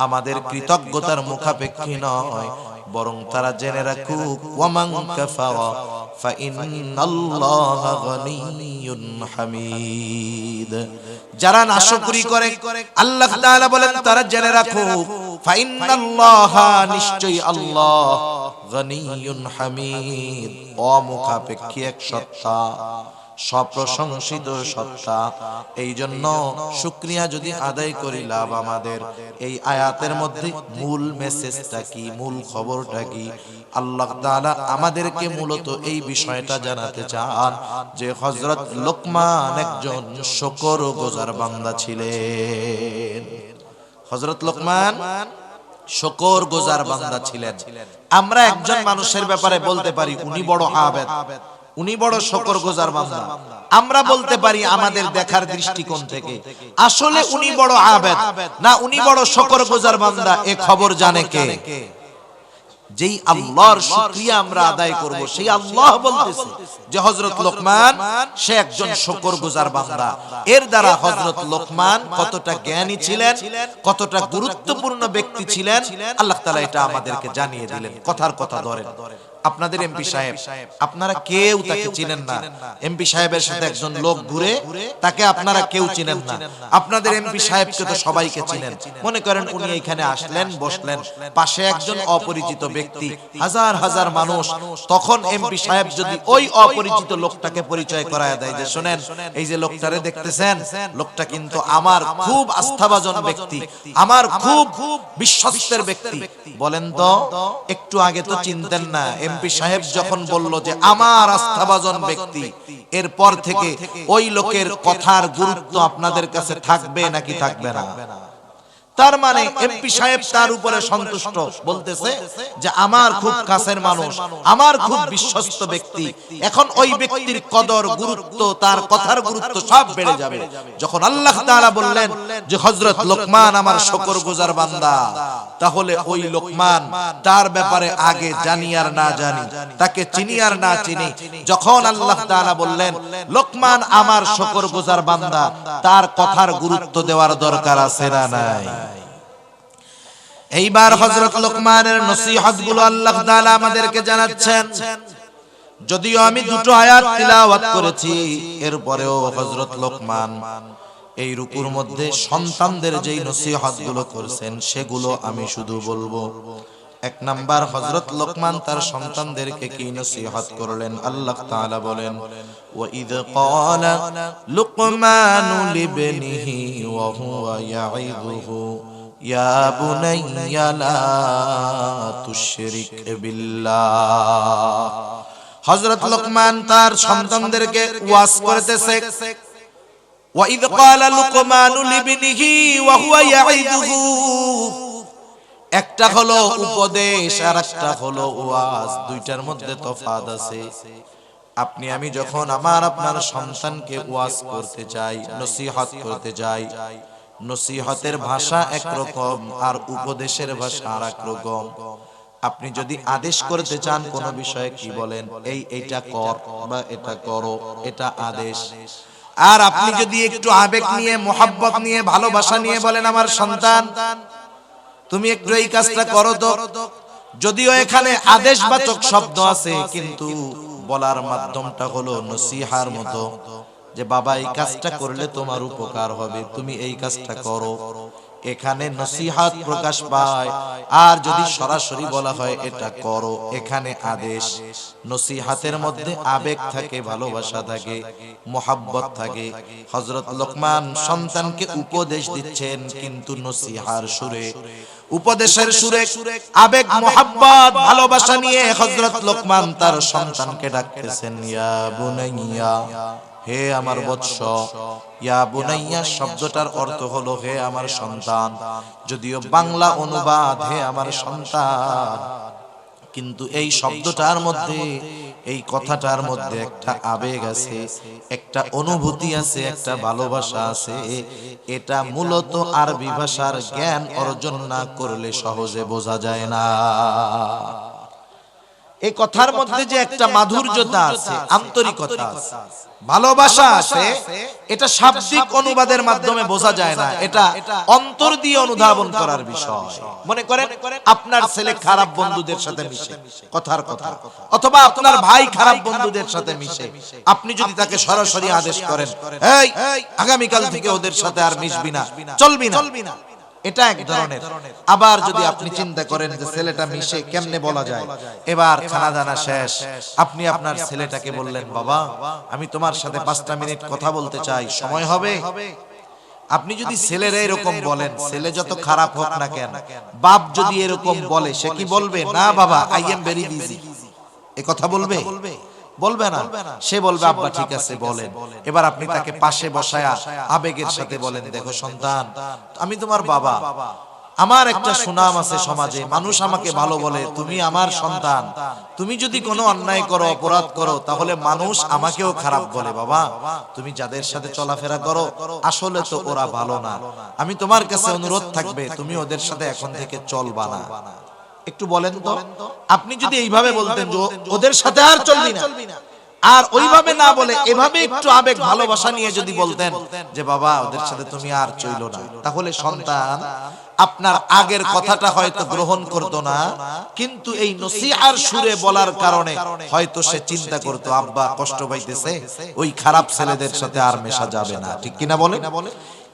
আমাদের কৃতজ্ঞতার মুখাপেক্ষী নয়, বরং তারা জেনে রাখুক, ওয়ামান কাফারা ফাইন্নাল্লাহা গানিয়্যুন হামিদ। যারা নাশকরি করে, আল্লাহ তাআলা বলেন তারা জেনে রাখুক, ফাইন্নাল্লাহা, নিশ্চয়ই আল্লাহ, গানিয়্যুন হামিদ, অমুখাপেক্ষী এক সত্তা, সপ্রশংসিত সত্তা। এই জন্য শুকরিয়া যদি আদায় করি, লাভ আমাদের। এই আয়াতের মধ্যে মূল মেসেজটা কি, মূল খবরটা কি? আল্লাহ তাআলা আমাদেরকে মূলত এই বিষয়টা জানাতে চান যে হযরত লোকমান একজন শুকরগুজার বান্দা ছিলেন। হযরত লোকমান শুকরগুজার বান্দা ছিলেন। আমরা একজন মানুষের ব্যাপারে বলতে পারি উনি বড় আবেদ, উনি বড় শুকরগুজার বান্দা। আমরা বলতে পারি আমাদের দেখার দৃষ্টিকোণ থেকে আসলে উনি বড় আবেদ না উনি বড় শুকরগুজার বান্দা, এ খবর জানে কে? যেই আল্লাহর শুকরিয়া আমরা আদায় করব, সেই আল্লাহ বলতেছে যে হযরত লোকমান সে একজন শুকরগুজার বান্দা। এর দ্বারা হযরত লোকমান কতটা জ্ঞানী ছিলেন, কতটা গুরুত্বপূর্ণ ব্যক্তি ছিলেন, আল্লাহ তাআলা এটা আমাদেরকে জানিয়ে দিলেন। কথার কথা ধরেন, আপনাদের এমপি সাহেব, আপনারা কেউ তাকে চিনেন না। এমপি সাহেবের সাথে একজন লোক ঘুরে, তাকে আপনারা কেউ চিনেন না। আপনাদের এমপি সাহেবকে তো সবাইকে চিনেন। মনে করেন উনি এখানে আসলেন, বসলেন, পাশে একজন অপরিচিত ব্যক্তি, হাজার হাজার মানুষ। তখন এমপি সাহেব যদি ওই অপরিচিত লোকটাকে পরিচয় করায় দেয় যে শোনেন, এই যে লোকটারে দেখতেছেন, লোকটা কিন্তু আমার খুব আস্থাভাজন ব্যক্তি, আমার খুব বিশ্বস্তের ব্যক্তি। বলেন তো, একটু আগে তো চিনতেন না। এমপি সাহেব যখন বলল যে আমার আস্থাভাজন ব্যক্তি, এরপর থেকে ওই লোকের কথার গুরুত্ব আপনাদের কাছে থাকবে নাকি থাকবে না? তার মানে এমপি সাহেব তার উপরে সন্তুষ্ট, বলতেছে যে আমার খুব কাছের মানুষ, আমার খুব বিশ্বস্ত ব্যক্তি। এখন ওই ব্যক্তির কদর, গুরুত্ব, তার কথার গুরুত্ব সব বেড়ে যাবে যখন আল্লাহ তাআলা বললেন যে হযরত লোকমান আমার শুকরগুজার বান্দা। তাহলে ওই লোকমান তার ব্যাপারে আগে জানি আর না জানি, তাকে চিনি আর না চিনি, যখন আল্লাহ তাআলা বললেন লোকমান আমার শুকরগুজার বান্দা, তার কথার গুরুত্ব দেওয়ার দরকার আছে না নাই? এইবার হযরত লোকমানের নসিহত গুলো আল্লাহ তাআলা আমাদেরকে জানাচ্ছেন। যদিও আমি দুটো আয়াত তিলাওয়াত করেছি, এরপরেও হযরত লোকমান এই রুকুর মধ্যে সন্তানদের যেই নসিহত গুলো করেছেন সেগুলো আমি শুধু বলবো। এক নাম্বার, হযরত লোকমান তার সন্তানদেরকে কি নসিহত করলেন? আল্লাহ তাআলা বলেন ওয়া ইয ক্বালা লুকমানু লিবনিহি ওয়া হুয়া ইয়াইযুহু ইয়া বুনাইয়া লা তুশরিক বিল্লাহ। হযরত লোকমান তার সন্তানদেরকে ওয়াজ করতেছে। ওয়া ইয ক্বালা লুকমানু লিবনিহি ওয়া হুয়া ইয়াইযুহু, একটা হলো উপদেশ আর একটা হলো ওয়াজ, দুইটার মধ্যে তফাৎ আছে। আপনি আমি যখন আমার আপনার সন্তানকে ওয়াজ করতে চাই, নসিহত করতে যাই, নসিহতের ভাষা একরকম আর উপদেশের ভাষা আরেক রকম। আপনি যদি আদেশ করতে চান কোন বিষয়ে কি বলেন? এইটা কর বা এটা করো, এটা আদেশ। আর আপনি যদি একটু আবেগ নিয়ে, মোহাব্বত নিয়ে, ভালোবাসা নিয়ে বলেন আমার সন্তান তুমি একটু এই কাজটা করো তো, যদিও এখানে আদেশবাচক শব্দ আছে কিন্তু বলার মাধ্যমটা হলো নসিহার মতো, যে বাবা এই কাজটা করলে তোমার উপকার হবে, তুমি এই কাজটা করো। এখানে নসিহাত প্রকাশ পায়। আর যদি সরাসরি বলা হয় এটা করো, এখানে আদেশ। নসিহাতের মধ্যে আবেগ থাকে, ভালোবাসা থাকে, মোহাব্বত থাকে। হযরত লোকমান সন্তানকে উপদেশ দিচ্ছেন কিন্তু নসিহার সুরে, উপদেশের সুরে, আবেগ, মোহাব্বত, ভালোবাসা নিয়ে হযরত লোকমান তার সন্তানকে ডাকতেছেন ইয়া বুনাইয়া, হে আমার বৎস। ইয়া বুনাইয়া শব্দটার অর্থ হলো হে আমার সন্তান, যদিও বাংলা অনুবাদ হে আমার সন্তান, কিন্তু এই শব্দটার মধ্যে, এই কথাটার মধ্যে একটা আবেগ আছে, একটা অনুভূতি আছে, একটা ভালোবাসা আছে। এটা মূলত আরবি ভাষার জ্ঞান অর্জন না করলে সহজে বোঝা যায় না। এই কথার মধ্যে যে একটা মাধুর্যতা আছে, আন্তরিকতা আছে, ভালোবাসা আছে, এটা শাব্দিক অনুবাদের মাধ্যমে বোঝা যায় না, এটা অন্তর দিয়ে অনুধাবন করার বিষয়। মনে করেন আপনার ছেলে খারাপ বন্ধুদের সাথে মিশে, কথার কথা, অথবা আপনার ভাই খারাপ বন্ধুদের সাথে মিশে, আপনি যদি তাকে সরাসরি আদেশ করেন এই আগামীকাল থেকে ওদের সাথে আর মিশবি না, চলবি না, এটা এক ধরনের। আবার যদি আপনি চিন্তা করেন যে ছেলেটা মিশে কেমনে বলা যায়, এবার খানা দানা শেষ, আপনি আপনার ছেলেটাকে বললেন বাবা আমি তোমার সাথে 5টা মিনিট কথা বলতে চাই, সময় হবে? আপনি যদি ছেলের এরকম বলেন, ছেলে যত খারাপ হোক না কেন, বাপ যদি এরকম বলে, সে কি বলবে না বাবা আই এম ভেরি বিজি, এ কথা বলবে? বলবে না। সে বলবে আব্বা ঠিক আছে বলেন। এবার আপনি তাকে পাশে বসায়া আবেগের সাথে বলেন দেখো সন্তান, আমি তোমার বাবা, আমার একটা সুনাম আছে সমাজে, মানুষ আমাকে ভালো বলে, তুমি আমার সন্তান, তুমি যদি কোনো অন্যায় করো, অপরাধ করো, তাহলে মানুষ আমাকেও খারাপ বলে। বাবা তুমি যাদের সাথে চলাফেরা করো আসলে তো ওরা ভালো না, আমি তোমার কাছে অনুরোধ থাকবে তুমি ওদের সাথে এখন থেকে চলবা না। একটু বলেন তো, আপনি যদি এইভাবে বলতেন যে ওদের সাথে আর চলবি না, আর ওইভাবে না বলে এভাবে একটু আবেগ ভালোবাসা নিয়ে যদি বলতেন যে বাবা ওদের সাথে তুমি আর চইলো না, তাহলে সন্তান আপনার আগের কথাটা হয়তো গ্রহণ করতো না, কিন্তু এই নসিহার সুরে বলার কারণে হয়তো সে চিন্তা করতো আব্বা কষ্ট পাইতেছে, ওই খারাপ ছেলেদের সাথে আর মেশা যাবে না। ঠিক কিনা বলে?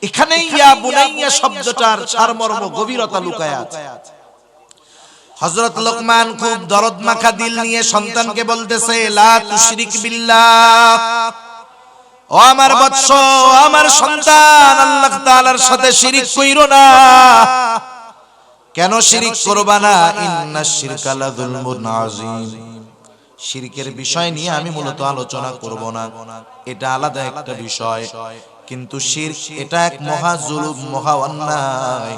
এখানে ইয়া বুনাইয়া শব্দটার সারমর্ম, গভীরতা লুকায় আছে। হযরত লোকমান খুব দরদ মাখা দিল নিয়ে সন্তানকে বলতেছে লা তুশরিক বিল্লাহ, ও আমার বৎস, আমার সন্তান, আল্লাহ তাআলার সাথে শিরক কইরো না। কেন শিরক করবা না? ইন্নাশ শিরকা লাযুলমুন আযীম। শিরকের বিষয় নিয়ে আমি মূলত আলোচনা করব না, এটা আলাদা একটা বিষয়, কিন্তু শিরক এটা এক মহা জুলুম, মহা অন্যায়।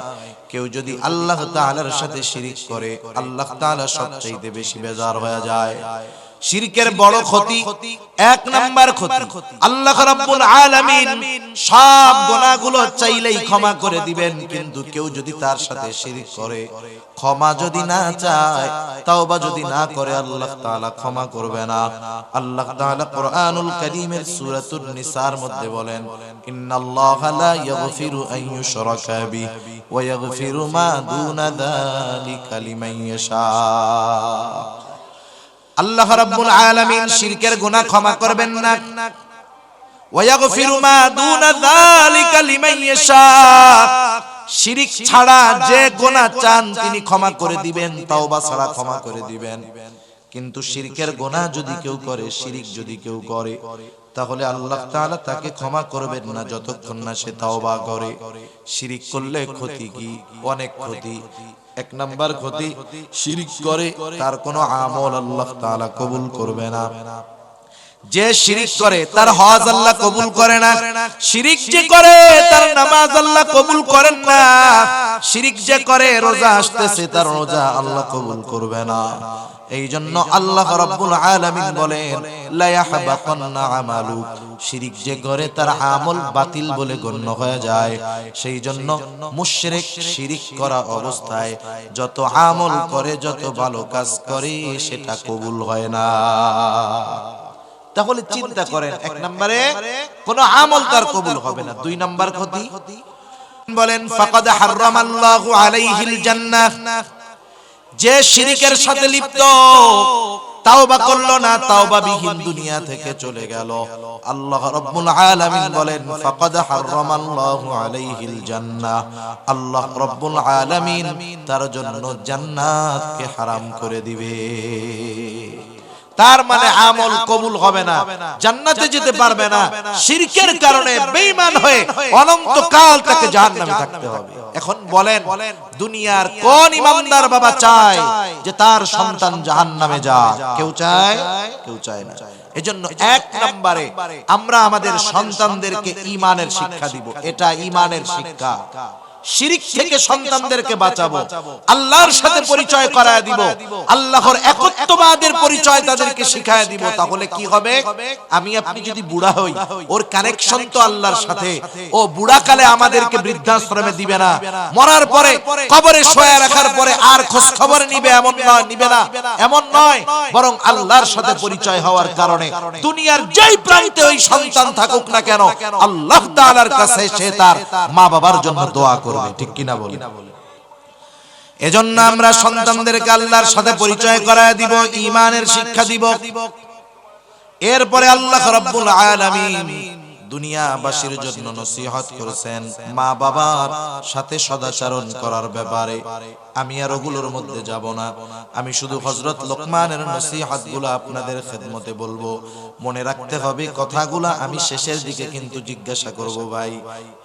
কেউ যদি আল্লাহ তাআলার সাথে শিরিক করে আল্লাহ তাআলা সবচেয়ে বেশি বেজার হয়ে যায়। শিরকের বড় ক্ষতি, এক নাম্বার ক্ষতি, আল্লাহ রাব্বুল আলামিন সব গুনাহগুলো চাইলেই ক্ষমা করে দিবেন, কিন্তু কেউ যদি তার সাথে শিরক করে, ক্ষমা যদি না চায়, তাওবা যদি না করে, আল্লাহ তাআলা ক্ষমা করবে না। আল্লাহ তাআলা কোরআনুল কারীমের সূরাতুন নিসার মধ্যে বলেন, ইন্নাল্লাহা লা ইয়াগফিরু আন ইউশরাকা বিহি ওয়া ইয়াগফিরু মা দুনা যালিকা লিমান ইয়াশা। আল্লাহ রাব্বুল আলামিন শিরকের গুনাহ ক্ষমা করবেন না, ওয়া ইয়াগফিরু মা দুনা যালিকা লিমান ইয়াশা। শিরক ছাড়া যে গুনাহ চান তিনি ক্ষমা করে দিবেন, তাওবা ছাড়া ক্ষমা করে দিবেন। কিন্তু শিরকের গুনাহ যদি কেউ করে, শিরক যদি কেউ করে, তাহলে আল্লাহ তাআলা তাকে ক্ষমা করবেন না যতক্ষণ না সে তাওবা করে। শিরক করলে ক্ষতি কি? অনেক ক্ষতি। এক নাম্বার ক্ষতি, শিরক করে তার কোনো আমল আল্লাহ তাআলা কবুল করবে না। যে শিরিক করে তার হজ আল্লাহ কবুল করে না। শিরিক যে করে তার নামাজ আল্লাহ কবুল করেন না। শিরিক যে করে রোজা আসতেছে তার রোজা আল্লাহ কবুল করবে না। এই জন্য আল্লাহ রাব্বুল আলামিন বলেন, লা ইয়াহবাতান্না আমালু। শিরিক যে করে তার আমল বাতিল বলে গণ্য হয়ে যায়। সেই জন্য মুশরিক শিরিক করা অবস্থায় যত আমল করে, যত ভালো কাজ করে, সেটা কবুল হয় না। তাহলে চিন্তা করেন, এক নম্বরে কোন আমল তার কবুল হবে না। দুই নাম্বার ক্ষতি বলেন, ফাকাদ হারামাল্লাহু আলাইহিল জান্নাহ। যে শিরকের সাথে লিপ্ত, তাওবা করলো না, তাওবা বিহীন দুনিয়া থেকে চলে গেল, আল্লাহ রাব্বুল আলামিন বলেন, ফাকাদ হারামাল্লাহু আলাইহিল জান্নাহ। আল্লাহ রাব্বুল আলামিন তার জন্য জান্নাতকে হারাম করে দিবে। তার মানে আমল কবুল হবে না, জান্নাতে যেতে পারবে না। শিরকের কারণে বেঈমান হয়ে অনন্তকাল তাকে জাহান্নামে থাকতে হবে। এখন বলেন, দুনিয়ার কোন ইমানদার বাবা চায় যে তার সন্তান জাহান্নামে যাক? কেউ চায়? কেউ চায় না। এজন্য এক নম্বরে আমরা আমাদের সন্তানদেরকে ঈমানের শিক্ষা দিব। এটা ঈমানের শিক্ষা। শিরিক থেকে সন্তানদেরকে বাঁচাবো, আল্লাহর সাথে পরিচয় করায় দিব, আল্লাহর একত্ববাদের পরিচয় তাদেরকে শিখায় দিব। তাহলে কি হবে? আমি আপনি যদি বুড়া হই, ওর কানেকশন তো আল্লাহর সাথে। ও বুড়া কালে আমাদেরকে বৃদ্ধাশ্রমে দিবে না, মরার পরে কবরে শোয়া রাখার পরে আর খোঁজ খবর নিবে এমন নয়, নিবে না এমন নয়, বরং আল্লাহর সাথে পরিচয় হওয়ার কারণে দুনিয়ার যেই প্রান্তে ওই সন্তান থাকুক না কেন, আল্লাহ তাআলার কাছে সে তার মা বাবার জন্য দোয়া করবে। ঠিক কিনা বলেন? এজন্য আমরা সন্তানদেরকে আল্লাহর সাথে পরিচয় করায় দিব, ঈমানের শিক্ষা দিব। এরপরে আল্লাহ রাব্বুল আলামিন দুনিয়াবাসীর জন্য নসিহত করেছেন মা বাবার সাথে সদাচরণ করার ব্যাপারে। আমি আর ওগুলোর মধ্যে যাব না, আমি শুধু হযরত লোকমানের নসিহতগুলো আপনাদের খেদমতে বলবো। মনে রাখতে হবে কথাগুলো আমি শেষের দিকে কিন্তু জিজ্ঞাসা করব। ভাই,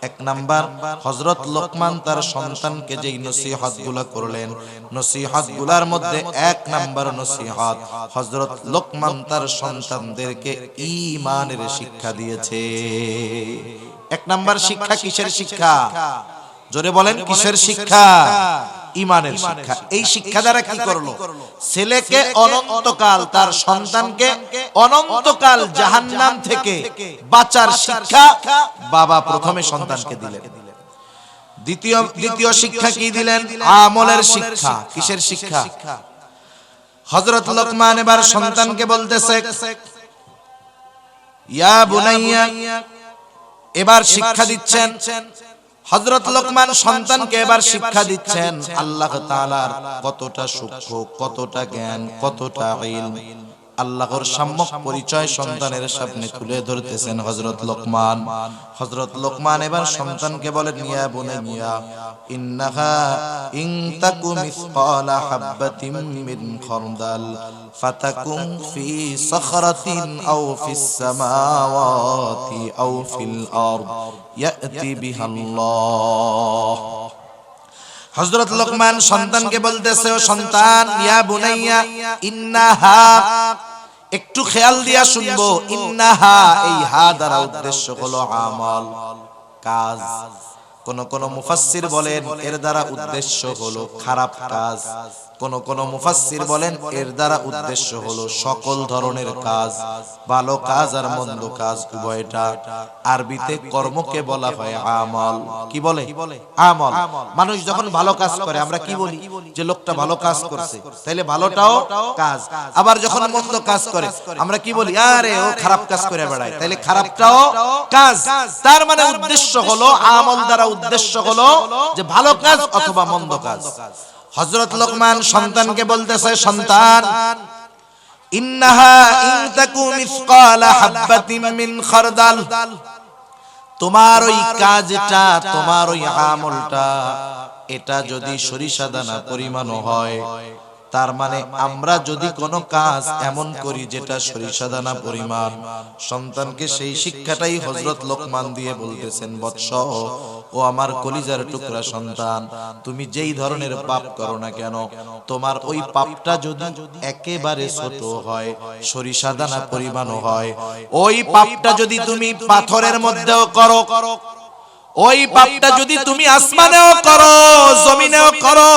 এক নাম্বার, হযরত লোকমান তার সন্তানকে যেই নসিহতগুলো করলেন, নসিহতগুলোর মধ্যে এক নাম্বার নসিহত, হযরত লোকমান তার সন্তানদেরকে ঈমানের শিক্ষা দিয়েছে। এক নাম্বার শিক্ষা কিসের শিক্ষা? জোরে বলেন, কিসের শিক্ষা? ঈমানের শিক্ষা। এই শিক্ষা দ্বারা কি করলো? ছেলেকে অনন্তকাল, তার সন্তানকে অনন্তকাল জাহান্নাম থেকে বাঁচার শিক্ষা বাবা প্রথমে সন্তানকে দিলেন। দ্বিতীয় শিক্ষা কি দিলেন? আমলের শিক্ষা। কিসের শিক্ষা? হযরত লোকমান এবার সন্তানকে বলতেছে, ইয়া বুনাইয়া, এবার শিক্ষা দিচ্ছেন হযরত লোকমান সন্তানকে, এবার শিক্ষা দিচ্ছেন আল্লাহ তাআলার কতটা সূক্ষ্ম, কতটা জ্ঞান, কতটা ইলম। আল্লাহর সম্যক পরিচয় সন্তানের সামনে তুলে ধরতেছেন হযরত লোকমান। হযরত লোকমান এবার সন্তানকে বলেন, ইয়া বুনাইয়া ইন্নাহা ইন তাকু মিসকালা হাববাতিন মিন খারদাল ফাতাকুন ফি সাখরাতিন আও ফিস সামাওয়াতি আও ফিল আরদ ইয়াতি বিহাল্লাহ। হযরত লোকমান সন্তানকে বলতেছে, ও সন্তান, ইয়া বুনাইয়া ইন্নাহা, একটু খেয়াল দিয়া শুনবো, ইন্নাহা এই হা দ্বারা উদ্দেশ্য হলো আমল, কাজ। কোন কোন মুফাসসির বলেন এর দ্বারা উদ্দেশ্য হলো খারাপ কাজ, কোন কোন মুফাসসির বলেন এর দ্বারা উদ্দেশ্য হলো সকল ধরনের কাজ, ভালো কাজ আর মন্দ কাজ উভয়টা। আরবিতে কর্মকে বলা হয় আমল। কি বলে? আমল। মানুষ যখন ভালো কাজ করে আমরা কি বলি? যে লোকটা ভালো কাজ করছে, তাইলে ভালোটাও কাজ। আবার যখন মন্দ কাজ করে আমরা কি বলি? আরে ও খারাপ কাজ করে বেড়ায়, তাইলে খারাপটাও কাজ। তার মানে উদ্দেশ্য হলো, আমল দ্বারা উদ্দেশ্য হলো যে ভালো কাজ অথবা মন্দ কাজ। হযরত লোকমান সন্তানকে বলতেছে, সন্তান, ইন্নাহা ইন তাকু মিসকালা হাববাতিন মিন খারদাল, তোমার ওই কাজটা, তোমার ওই আমলটা, এটা যদি সরিষা দানা পরিমাণ হয়, তার মানে আমরা যদি কোনো কাজ এমন করি যেটা সরিষা দানা পরিমাণ, সন্তানকে সেই শিক্ষাটাই হযরত লোকমান দিয়ে বলতেছেন, বৎস, ও আমার কলিজার টুকরা সন্তান, তুমি যেই ধরনের পাপ করো না কেন, তোমার ওই পাপটা যদি একেবারে ছোট হয়, সরিষা দানা পরিমাণও হয়, ওই পাপটা যদি তুমি পাথরের মধ্যেও করো, ওই পাপটা যদি তুমি আসমানেও করো, জমিনেও করো,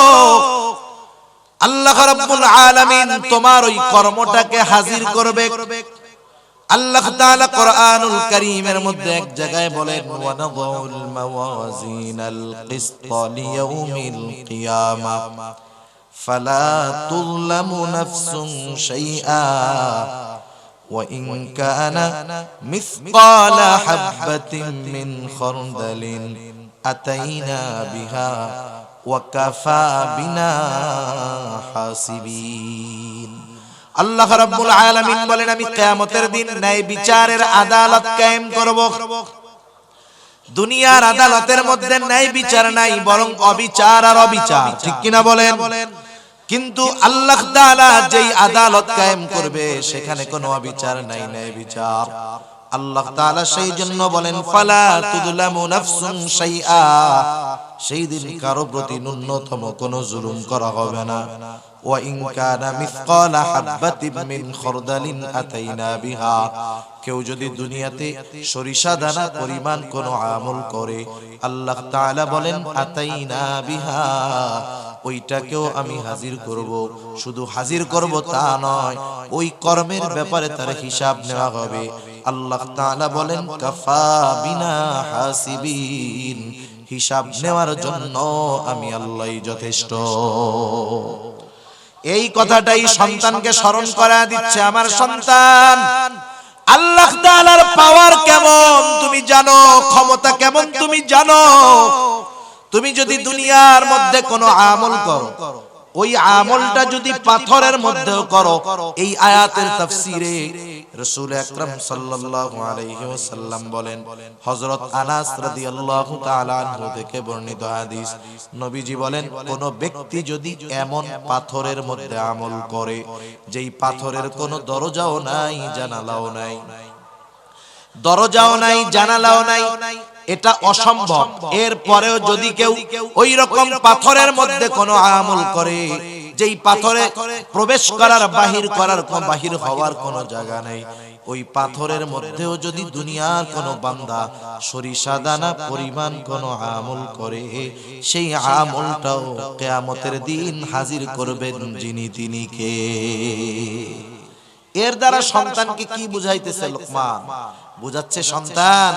আল্লাহ রাব্বুল আলামিন তোমার ওই কর্মটাকে হাজির করবে। আল্লাহ তাআলা কোরআনুল কারীমের মধ্যে এক জায়গায় বলেন, ওয়া নাযাউল মাওয়াজিনাল কিসতা লিয়াউমিল কিয়ামা ফালা তুযলামু নাফসুন শাইআ ওয়া ইন কানা মিসকালা হাববাতিন মিন খারদালিন আতাইনা বিহা ওয়া কাফা বিনা হাসিবিন। আল্লাহ রাব্বুল আলামিন বলেন, আমি কিয়ামতের দিন ন্যায় বিচারের আদালত কায়েম করব। দুনিয়ার আদালতের মধ্যে ন্যায় বিচার নাই, বরং অবিচার আর অবিচার, ঠিক কিনা বলেন? কিন্তু আল্লাহ তাআলা যেই আদালত কায়েম করবে সেখানে কোনো অবিচার নাই, ন্যায় বিচার। আল্লাহ তাআলা সেই জন্য বলেন, ফালা তুযলামু নাফসুন শাইআ, সেই দিন কারো প্রতি ন্যূনতম কোনো জুলুম করা হবে না। ওয়া ইন কানা মিসকালা হাববাতিন মিন খারদালিন আতাইনা বিহা, কেউ যদি দুনিয়াতে সরিষা দানা পরিমাণ কোনো আমল করে, আল্লাহ তাআলা বলেন আতাইনা বিহা, ওইটাকেও আমি হাজির করব। শুধু হাজির করব তা নয়, ওই কর্মের ব্যাপারে তার হিসাব নেওয়া হবে। আল্লাহ তাআলা বলেন, কাফা বিনা হাসিবিন, হিসাব নেওয়ার জন্য আমি আল্লাহই যথেষ্ট। এই কথাটাই সন্তানকে স্মরণ করা দিচ্ছে, আমার সন্তান, আল্লাহ তাআলার পাওয়ার কেমন তুমি জানো, ক্ষমতা কেমন তুমি জানো। তুমি যদি দুনিয়ার মধ্যে কোনো আমল করো, ওই আমলটা যদি পাথরের মধ্যেও করো, এই আয়াতের তাফসীরে রাসূল আকরাম সাল্লাল্লাহু আলাইহি ওয়াসাল্লাম বলেন, হযরত আনাস রাদিয়াল্লাহু তাআলা আনহু থেকে বর্ণিত হাদিস, নবীজি বলেন, কোন ব্যক্তি যদি এমন পাথরের মধ্যে আমল করে যেই পাথরের কোনো দরজাও নাই, জানালাও নাই, দরজাও নাই, জানালাও নাই, এটা অসম্ভব, এরপরেও যদি কেউ ওই রকম পাথরের মধ্যে কোনো আমল করে যেই পাথরে প্রবেশ করার, বাহির হওয়ার কোনো জায়গা নেই, ওই পাথরের মধ্যেও যদি দুনিয়ার কোনো বান্দা সরিষা দানা পরিমাণ কোনো আমল করে, সেই আমলটাও কিয়ামতের দিন হাজির করবেন যিনি, তিনি কে? এর দ্বারা সন্তানকে কি বুঝাইতেছে লোকমান? বুঝাচ্ছে, সন্তান,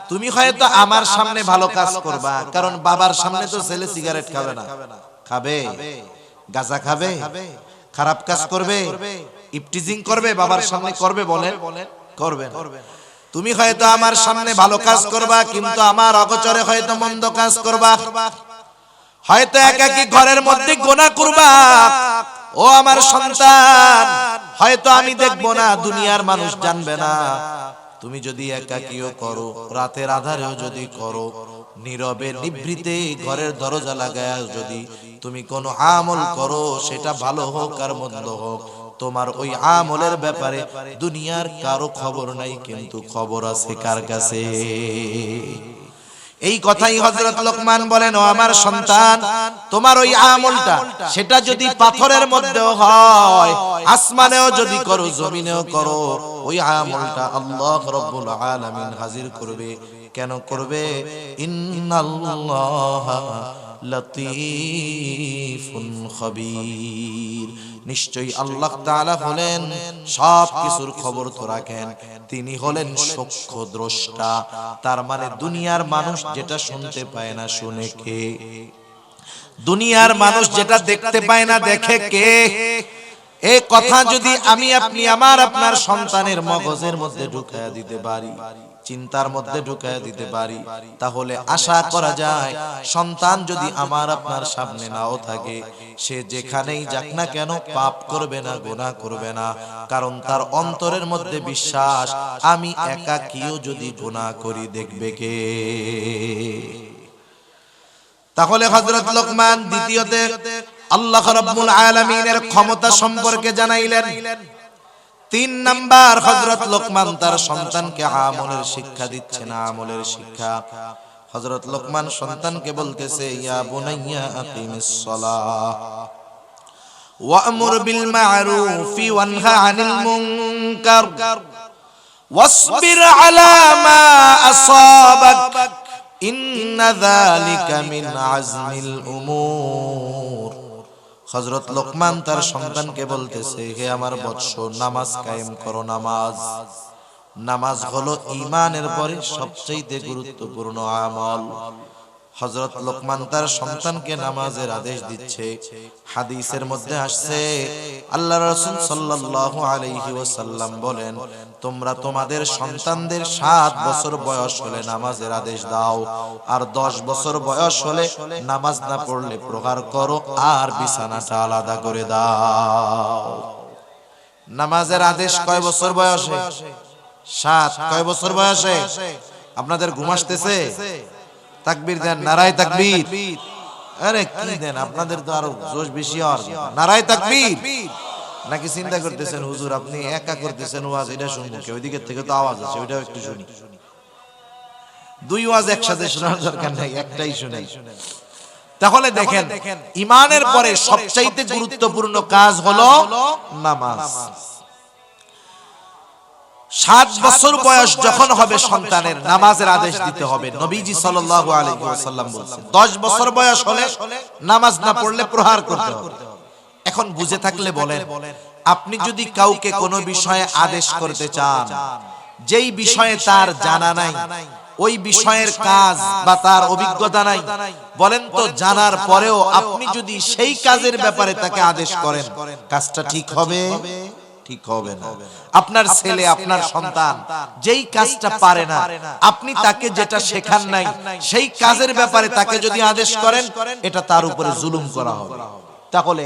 তুমি হয়তো আমার সামনে ভালো কাজ করবা, কারণ বাবার সামনে তো ছেলে সিগারেট খাবে না, খাবে, গাঁজা খাবে, খারাপ কাজ করবে, ইফটিজিং করবে, বাবার সামনে করবে? বলেন, করবে না। তুমি হয়তো আমার সামনে ভালো কাজ করবা, কিন্তু আমার অগোচরে হয়তো মন্দ কাজ করবা, হয়তো একাকী ঘরের মধ্যে গুনাহ করবা। ও আমার সন্তান, হয়তো আমি দেখবো না, দুনিয়ার মানুষ জানবে না। তুমি যদি একাকীও করো, রাতের আধারেও যদি করো, নীরবে নিভৃতে ঘরের দরজা লাগায়া যদি তুমি কোনো আমল করো, সেটা ভালো হোক আর মন্দ হোক, তোমার ওই আমলের ব্যাপারে দুনিয়ার কারো খবর নাই, কিন্তু খবর আছে কার কাছে? এই কথাই হযরত লোকমান বলেন, ও আমার সন্তান, তোমার ওই আমলটা, সেটা যদি পাথরের মধ্যেও হয়, আসমানেও যদি করো, জমিনেও করো, ওই আমলটা আল্লাহ রাব্বুল আলামিন হাজির করবে কেন করবে? ইন্নাল্লাহা লতীফুন খবীর, নিশ্চয়ই আল্লাহ তাআলা হলেন সব কিছুর খবর তো রাখেন, তিনি হলেন সূক্ষ্ম দ্রষ্টা। তার মানে দুনিয়ার মানুষ যেটা শুনতে পায় না শুনে কে? দুনিয়ার মানুষ যেটা দেখতে পায় না দেখে কে? এই কথা যদি আমি আপনি আমার আপনার সন্তানের মগজের মধ্যে ঢুকায়া দিতে পারি, চিন্তার মধ্যে ঢুকায়া দিতে পারি, তাহলে আশা করা যায় সন্তান যদি আমার আপনার সামনে নাও থাকে, সে যেখানেই যাক না কেন পাপ করবে না, গুনাহ করবে না, কারণ তার অন্তরের মধ্যে বিশ্বাস আমি একাকীও যদি গুনাহ করি দেখবে কে? তাহলে হযরত লোকমান দ্বিতীয়তে আল্লাহ রাব্বুল আলামিনের ক্ষমতা সম্পর্কে জানাইলেন। 3 নাম্বার, হযরত লোকমান তার সন্তানকে আমলের শিক্ষা দিচ্ছেন, আমলের শিক্ষা। হযরত লোকমান সন্তানকে বলতেছে, ইয়া বুনাইয়া আকিমিস সালাহ ওয়া'মুর বিল মা'রুফি ওয়ানহা আনিল মুনকার ওয়াসবির আলা মা আসাবাক ইন্না যালিকা মিন আজমিল উমুর। হযরত লোকমান তার সন্তানকে বলতেছে, হে আমার বৎস, নামাজ কায়েম করো। নামাজ হলো ঈমানের পরে সবচেয়ে গুরুত্বপূর্ণ আমল। হযরত লোকমান তার সন্তানকে নামাজের আদেশ দিচ্ছে। হাদিসের মধ্যে আসছে, আল্লাহর রাসূল সাল্লাল্লাহু আলাইহি ওয়াসাল্লাম বলেন, তোমরা তোমাদের সন্তানদের 7 বছর বয়স হলে নামাজের আদেশ দাও, আর 10 বছর বয়স হলে নামাজ না পড়লে প্রহার করো আর বিছানাটা আলাদা করে দাও। নামাজের আদেশ কয় বছর বয়সে? 7। কয় বছর বয়সে? আপনাদের ঘুম আসতেছে? তাকবীর দেন, নারায়ে তাকবীর। আরে কি দেন, আপনাদের তো আরো জোশ বেশি হওয়ার। নারায়ে তাকবীর। নাকি চিন্তা করতেছেন হুজুর আপনি একা করতেছেন ওয়াজ, এটা শুনবো কি? ওইদিকে থেকে তো আওয়াজ আছে, ওইটাও একটু শুনি। 2 ওয়াজ একসাথে শোনার দরকার নাই, একটাই শুনাই। তাহলে দেখেন, ঈমানের পরে সবচাইতে গুরুত্বপূর্ণ কাজ হলো নামাজ। 7 বছর বয়স যখন হবে সন্তানের, নামাজের আদেশ দিতে হবে। নবীজি সাল্লাল্লাহু আলাইহি ওয়াসাল্লাম বলেছেন 10 বছর বয়স হলে নামাজ না পড়লে প্রহার করতে হবে। এখন বুঝে থাকলে বলেন, আপনি যদি কাউকে কোনো বিষয়ে আদেশ করতে চান, যেই বিষয়ে তার জানা নাই, ওই বিষয়ের কাজ বা তার অভিজ্ঞতা নাই, বলেন তো জানার পরেও আপনি যদি সেই কাজের ব্যাপারে তাকে আদেশ করেন, কাজটা ঠিক হবে? ঠিক হবে না। আপনার ছেলে, আপনার সন্তান যেই কাজটা পারে না, আপনি তাকে যেটা শেখান নাই, সেই কাজের ব্যাপারে তাকে যদি আদেশ করেন, এটা তার উপরে জুলুম করা হবে। তাহলে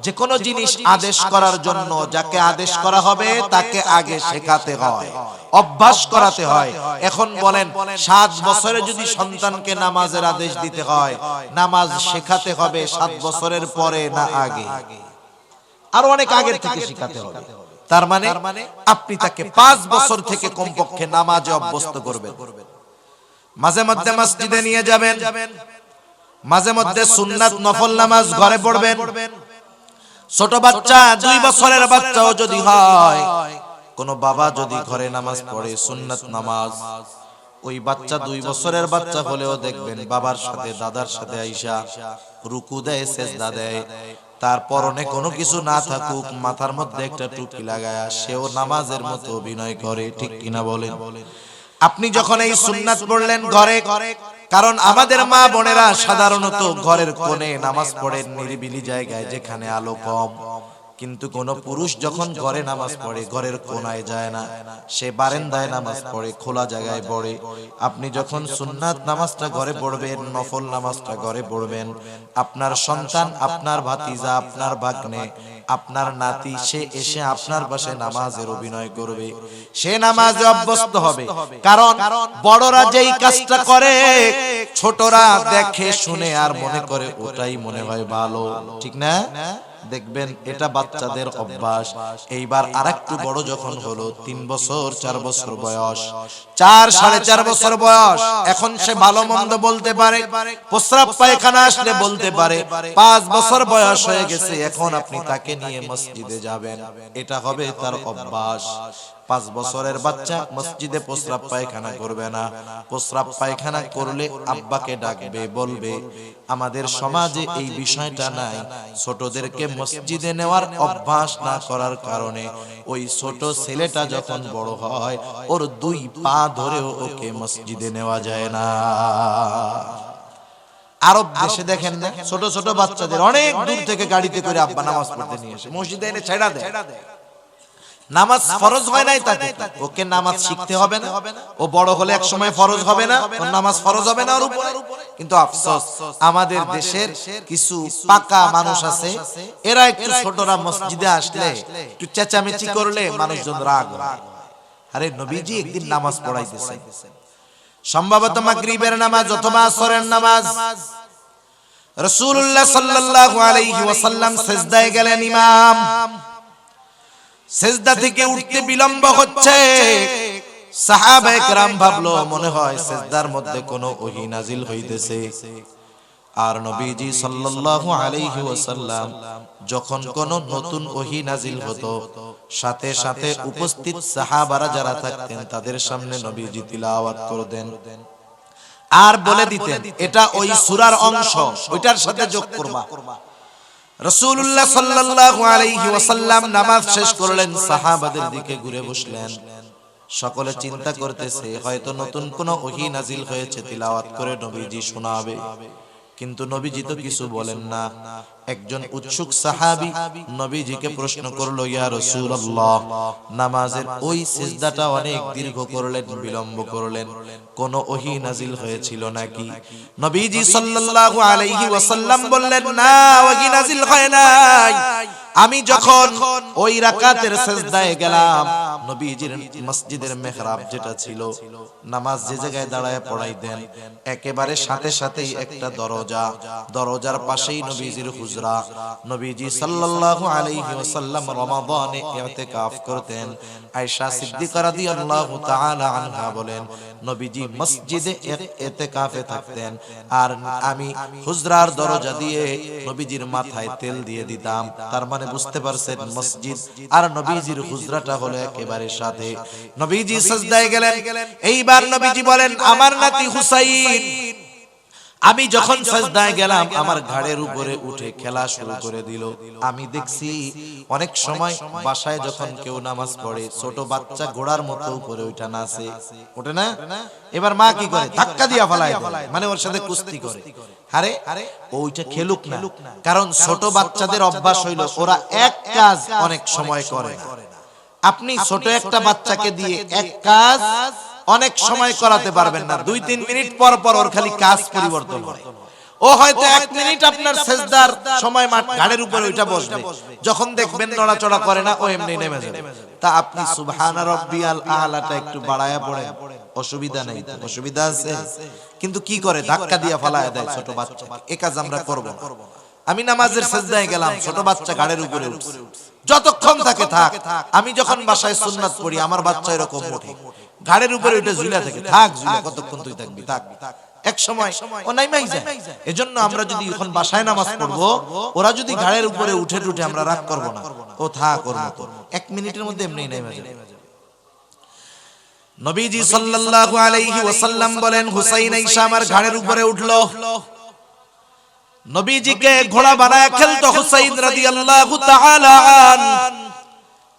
যে কোনো জিনিস আদেশ করার জন্য যাকে আদেশ করা হবে তাকে আগে শেখাতে হয়, অভ্যাস করাতে হয়। এখন বলেন, 7 বছরে যদি সন্তানকে নামাজের আদেশ দিতে হয়, নামাজ শেখাতে হবে 7 বছরের পরে না আগে? আর অনেক আগের থেকে শেখাতে হবে। তার মানে আপনি তাকে 5 বছর থেকে কমপক্ষে নামাজে অভ্যস্ত করবেন। মাঝে মধ্যে মসজিদে নিয়ে যাবেন, মাঝে মধ্যে সুন্নাত নফল নামাজ ঘরে পড়বেন। ছোট বাচ্চা, 2 বছরের বাচ্চাও যদি হয়, কোন বাবা যদি ঘরে নামাজ পড়ে সুন্নাত নামাজ, ওই বাচ্চা 2 বছরের বাচ্চা হলেও দেখবেন বাবার সাথে দাদার সাথে আইসা রুকু দেয়, সেজদা দেয়। তার পরনে কোনো কিছু না থাকুক, মাথার মধ্যে একটা টুপি লাগায়া সেও নামাজের মতো অভিনয় করে। ঠিক কিনা বলেন? আপনি যখন এই সুন্নাত পড়লেন ঘরে, কারণ আমাদের মা বোনেরা সাধারণত ঘরের কোণে নামাজ পড়েন, নিরিবিলি জায়গায় যেখানে আলো কম। কিন্তু কোন পুরুষ যখন ঘরে নামাজ পড়ে ঘরের কোণায় যায় না, সে বারান্দায় নামাজ পড়ে, খোলা জায়গায় পড়ে। আপনি যখন সুন্নাত নামাজটা ঘরে পড়বেন, নফল নামাজটা ঘরে পড়বেন, আপনার সন্তান, আপনার ভাতিজা, আপনার ভাগ্নে, আপনার নাতি, সে এসে আপনার পাশে নামাজের অভিনয় করবে, সে নামাজে অভ্যস্ত হবে। কারণ বড়রা যেই কাজটা করে ছোটরা দেখে শুনে আর মনে করে ওটাই মনে হয় ভালো। ঠিক না? দেখবেন এটা বাচ্চাদের অভ্যাস। এইবার আরেকটু বড় যখন হলো, 3 বছর 4 বছর বয়স, 4 4.5 বছর বয়স, এখন সে ভালো মন্দ বলতে পারে, প্রস্রাব পায়খানা আসলে বলতে পারে। 5 বছর বয়স হয়ে গেছে, এখন আপনি তাকে নিয়ে মসজিদে যাবেন, এটা হবে তার অভ্যাস। 5 বছরের বাচ্চা মসজিদে প্রস্রাব পায়খানা করবে না, প্রস্রাব পায়খানা করলে আব্বাকে ডাকবে, বলবে। আমাদের সমাজে এই বিষয়টা নাই। ছোটদেরকে মসজিদে নেওয়ার অভ্যাস না করার কারণে ওই ছোট ছেলেটা যখন বড় হয় ওর 2 পা ধরেও ওকে মসজিদে নেওয়া যায় না। আরব দেশে দেখেন না, ছোট ছোট বাচ্চাদের অনেক দূর থেকে গাড়িতে করে আব্বা নামাজ পড়তে নিয়ে এসে মসজিদে এনে ছেড়া দেয়। নামাজ ফরজ হয় নাই তাকে, ওকে নামাজ শিখতে হবে না, ও বড় হলে এক সময় ফরজ হবে না, ওর নামাজ ফরজ হবে না ওর উপরে। কিন্তু আফসোস, আমাদের দেশের কিছু পাকা মানুষ আছে, এরা একটু ছোটরা মসজিদে আসলে একটু চেঁচামেচি করলে মানুষজন রাগ হয়। আরে নবীজি একদিন নামাজ পড়াইতেছেন, সম্ভবত মাগরিবের নামাজ অথবা আসরের নামাজ। রাসূলুল্লাহ সাল্লাল্লাহু আলাইহি ওয়াসাল্লাম সিজদায় গেলেন। ইমাম সিজদা থেকে উঠতে বিলম্ব হচ্ছে। সাহাবায়ে কেরাম ভাবলো মনে হয় সিজদার মধ্যে কোনো ওহী নাজিল হইতেছে। আর নবীজি সাল্লাল্লাহু আলাইহি ওয়াসাল্লাম যখন কোনো নতুন ওহী নাজিল হতো, সাথে সাথে উপস্থিত সাহাবারা যারা থাকতেন তাদের সামনে নবীজি তিলাওয়াত করতেন আর বলে দিতেন এটা ওই সূরার অংশ, ওইটার সাথে যোগ করবা। রাসূলুল্লাহ সাল্লাল্লাহু আলাইহি ওয়াসাল্লাম নামাজ শেষ করলেন, সাহাবাদের দিকে ঘুরে বসলেন। সকলে চিন্তা করতেছে হয়তো নতুন কোন ওহী নাজিল হয়েছে, তিলাওয়াত করে নবীজি শোনাবে। কিন্তু নবীজি তো কিছু বলেন না। একজন উৎসুক সাহাবী নবীজিকে প্রশ্ন করলো, ইয়া রাসূলুল্লাহ, নামাজের ওই সিজদাটা অনেক দীর্ঘ করলেন, বিলম্ব করলেন, কোন ওহী নাজিল হয়েছিল নাকি? নবীজি সাল্লাল্লাহু আলাইহি ওয়াসাল্লাম বললেন, না, ওহী নাজিল হয় নাই। আমি যখন ওই রাকাতের সিজদায় গেলাম, নবীজির মসজিদের মিহরাব যেটা ছিল, নামাজ যে জায়গায় দাঁড়ায় পড়াইতেন, একেবারে সাথে সাথেই একটা দরজা, দরজার পাশেই নবীজির হুজরা। নবীজি সাল্লাল্লাহু আলাইহি ওয়াসাল্লাম রমাদানে ইতিকাফ করতেন। আয়েশা সিদ্দিকা রাদিয়াল্লাহু তাআলা আনহা বলেন, নবীজি মসজিদে ইতিকাফে থাকতেন আর আমি হুজরার দরজা দিয়ে নবীজির মাথায় তেল দিয়ে দিতাম। তার মানে বুঝতে পারছেন মসজিদ আর নবীজির হুজরাটা হলো একেবারে সাথে। নবীজি সিজদায় গেলেন। এইবার নবীজি বলেন, আমার নাতি হুসাইন, আমি যখন সিজদায় গেলাম আমার ঘাড়ের উপরে উঠে খেলা শুরু করে দিল। আমি দেখছি অনেক সময় বাসায় যখন কেউ নামাজ পড়ে, ছোট বাচ্চা ঘোড়ার মতো উপরে ওইটা নাচে, ওঠে না? এবার মা কি করে, ধাক্কা দিয়া ফেলায়, মানে ওর সাথে কুস্তি করে। আরে ওইটা খেলুক না, কারণ ছোট বাচ্চাদের অভ্যাস হইল ওরা এক কাজ অনেক সময় করে না। আপনি ছোট একটা বাচ্চাকে দিয়ে এক কাজ অনেক সময় করাতে পারবেন না। 2-3 মিনিট পর পর ওর খালি কাজ পরিবর্তন হয়। ও হয়তো 1 মিনিট আপনার সিজদার সময় ঘাড়ের উপরে ওইটা বসবে, যখন দেখবেন নড়াচড়া করে না, ও এমনি নেমে যাবে। তা আপনি সুবহান রাব্বিয়াল আ'লাটা একটু বাড়ায়া পড়েন, অসুবিধা নেই। অসুবিধা আছে, কিন্তু কি করে, ধাক্কা দিয়া ফেলায় দেয় ছোট বাচ্চা। এই কাজ আমরা করব না। আমি নামাজের সিজদায় গেলাম, ছোট বাচ্চা ঘাড়ের উপরে উঠছে, যতক্ষণ থাকে থাক। আমি যখন বাসায় সুন্নাত পড়ি, আমার বাচ্চা এরকম ওঠে, ঘাড়ের উপরে উঠে ঝুলা থাকে, থাক ঝুলা, কতক্ষণ তুই থাকবি, থাক। এক সময় ও নাইমাই যায়। এজন্য আমরা যদি এখন বাসায় নামাজ পড়বো, ওরা যদি ঘাড়ের উপরে উঠে উঠে, আমরা রাগ করব না, ও থাক ওর মতো, 1 মিনিটের মধ্যে এমনি নাইমা যাবে। নবীজি সাল্লাল্লাহু আলাইহি ওয়াসাল্লাম বলেন, হুসাইন আয়েশা আমার ঘাড়ের উপরে উঠলো। নবীজিকে ঘোড়া বানায় খেলতো হুসাইন রাদিয়াল্লাহু তাআলা আন।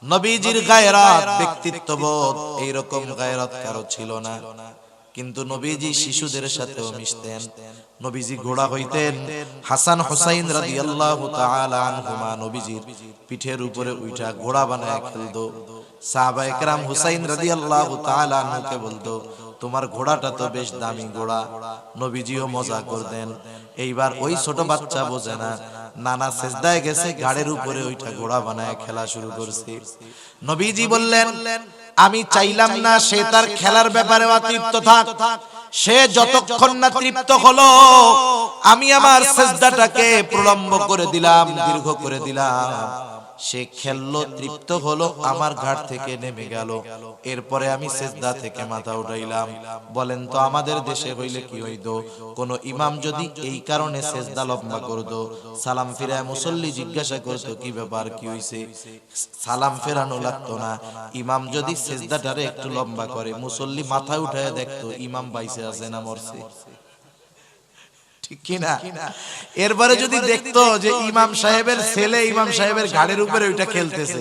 নবীজির গায়রাত, ব্যক্তিত্ববোধ, এইরকম গায়রাত কারো ছিল না। কিন্তু নবীজি শিশুদের সাথেও মিশতেন। নবীজি ঘোড়া হইতেন। হাসান হুসাইন রাদিয়াল্লাহু তাআলা আনহুমা নবীজির পিঠের উপরে উঠা ঘোড়া বানায় খেলতো। সাহাবায়ে কেরাম হুসাইন রাদিয়াল্লাহু তাআলা আনহুকে বলতো, তোমার ঘোড়াটা তো বেশ দামি ঘোড়া। নবীজিও মজা করতেন। এইবার ওই ছোট বাচ্চা বোঝে না, নানা সিজদায় গেছে, ঘাড়ের উপরে ওইটা ঘোড়া বানায় খেলা শুরু করছে। নবীজি বললেন, আমি চাইলাম না সে তার খেলার ব্যাপারে অতৃপ্ত থাক। সে যতক্ষণ না তৃপ্ত হলো, আমি আমার সিজদাটাকে প্রলম্ব করে দিলাম, দীর্ঘ করে দিলাম। সে খেললো, তৃপ্ত হলো, আমার ঘাট থেকে নেমে গেল। এরপরে আমি সেজদা থেকে মাথা উঠাইলাম। বলেন তো আমাদের দেশে হইলে কি হইতো? কোন ইমাম যদি এই কারণে সেজদা লম্বা করতো, সালাম ফিরায় মুসল্লি জিজ্ঞাসা করতো কি ব্যাপার, কি হইছে, সালাম ফেরানো লাগতো না। ইমাম যদি সেজদাটারে একটু লম্বা করে, মুসল্লি মাথা উঠায় দেখতো ইমাম বাইসে আছে না মরছে, ঠিক কিনা? এরপরে যদি দেখতো যে ইমাম সাহেবের ছেলে ইমাম সাহেবের ঘাড়ের উপরে ওইটা খেলতেছে,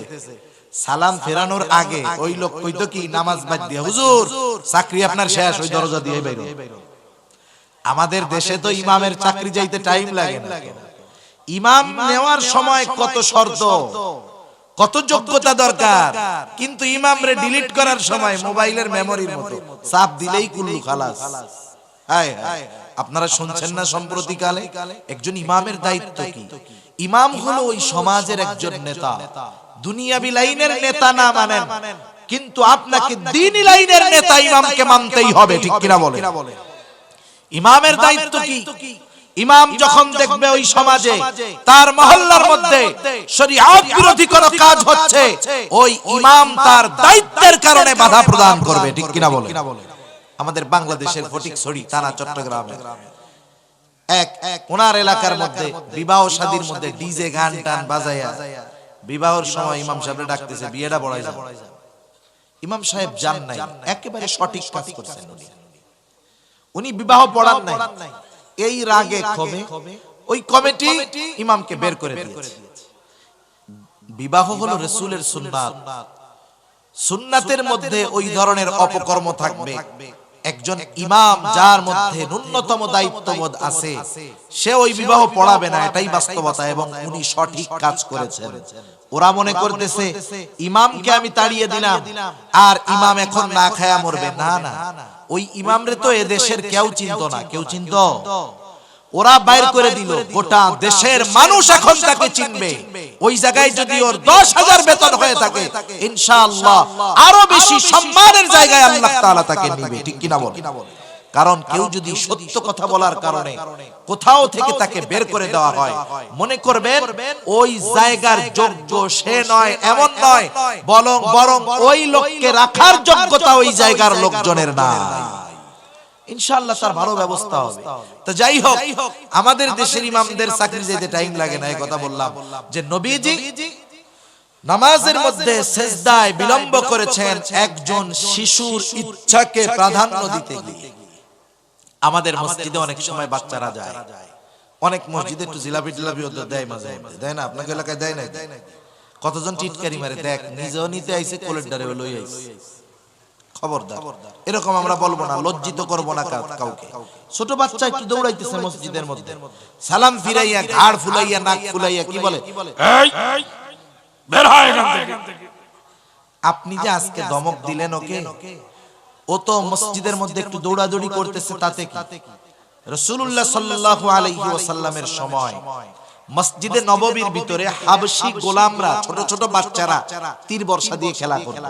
সালাম ফেরানোর আগে ওই লোক কইতো কি নামাজ বাদ দিয়ে, হুজুর চাকরি আপনার শেষ, ওই দরজা দিয়ে বাইরে। আমাদের দেশে তো ইমামের চাকরি যাইতে টাইম লাগে না। ইমাম নেওয়ার সময় কত শর্ত, কত যোগ্যতা দরকার, কিন্তু ইমামরে ডিলিট করার সময় মোবাইলের মেমোরির মতো চাপ দিলেই কুল্লু খালাস। হায় হায়, আপনারা শুনছেন না সম্প্রতিকালে একজন ইমামের দায়িত্ব কি? ইমাম হলো ওই সমাজের একজন নেতা। দুনিয়াবি লাইনের নেতা না মানেন, কিন্তু আপনাকে দ্বীনি লাইনের নেতা ইমামকে মানতেই হবে, ঠিক কিনা বলে? ইমামের দায়িত্ব কি? ইমাম যখন দেখবে ওই সমাজে তার মহল্লার মধ্যে শরীয়ত বিরোধী কোনো কাজ হচ্ছে, ওই ইমাম তার দায়িত্বের কারণে বাধা প্রদান করবে, ঠিক কিনা বলে? আমাদের বাংলাদেশের ফটিকছড়ি থানা চট্টগ্রামে এক ওনার এলাকার মধ্যে বিবাহ শাদীর মধ্যে ডিজে গান টান বাজায়া বিবাহের সময় ইমাম সাহেবরে ডাকতেছে, বিয়েটা পড়াই যাও। ইমাম সাহেব জান নাই, একেবারে সঠিক কাজ করছেন উনি, বিবাহ পড়ান নাই। এই রাগে ক্ষোভে ওই কমিটি ইমামকে বের করে দিয়েছে। বিবাহ হলো রাসূলের সুন্নাত, সুন্নাতের মধ্যে ওই ধরনের অপকর্ম থাকবে। একজন ইমাম যার মধ্যে ন্যূনতম দায়িত্ববোধ আছে, সে ওই বিবাহ পড়াবে না, এটাই বাস্তবতা, এবং উনি সঠিক কাজ করেছেন। ওরা মনে করতেছে ইমামকে আমি তাড়িয়ে দিলাম আর ইমাম এখন না খায়া মরবে। না না, ওই ইমামরে তো এদেশের কেউ চিনতো না। কেউ চিনতো? ওরা বাইর করে দিল, গোটা দেশের মানুষ এখন তাকে চিনবে। ওই জায়গায় যদি ওর 10,000 বেতন হয়ে থাকে, ইনশাআল্লাহ আরো বেশি সম্মানের জায়গায় আল্লাহ তাআলা তাকে নিবে, ঠিক কিনা বল? কারণ কেউ যদি সত্য কথা বলার কারণে কোথাও থেকে তাকে বের করে দেওয়া হয়, মনে করবেন ওই জায়গার যোগ্য সে নয়, এমন নয়, বরং ওই লোককে রাখার যোগ্যতা ওই জায়গার লোকজনের না। ইনশাআল্লাহ তার ভালো ব্যবস্থা হবে। তো যাই হোক, আমাদের দেশের ইমামদের চাকরি যেতে টাইম লাগে না। এই কথা বললাম যে নবীজি নামাজের মধ্যে সেজদায় বিলম্ব করেছেন একজন শিশুর ইচ্ছাকে প্রাধান্য দিতে গিয়ে। আমাদের মসজিদে অনেক সময় বাচ্চারা যায়, অনেক মসজিদে একটু জিলাপি টিলাপি দেয়, মাঝে মধ্যে দেয় না? আপনাকে এলাকায় দেয় না? কতজন টিটকারি মারে, দেখ নিজেও নিতে আইছে, কোলের ডারে লই আইছে। খবরদার, এরকম আমরা বলবো না, লজ্জিত করবো না কাউকে। ছোট বাচ্চা একটু দৌড়াইতেছে মসজিদের মধ্যে, সালাম ফিরাইয়া ঘাড় ফুলাইয়া নাক ফুলাইয়া কি বলে, এই বের হয় এখান থেকে। আপনি যে আজকে ধমক দিলেন ওকে, ও তো মসজিদের মধ্যে একটু দৌড়াদৌড়ি করতেছে, তাতে কি? রাসূলুল্লাহ সাল্লাল্লাহু আলাইহি ওয়াসাল্লামের সময় মসজিদে নববীর ভিতরে হাবশী গোলামরা, ছোট ছোট বাচ্চারা তীর বর্ষা দিয়ে খেলা করত।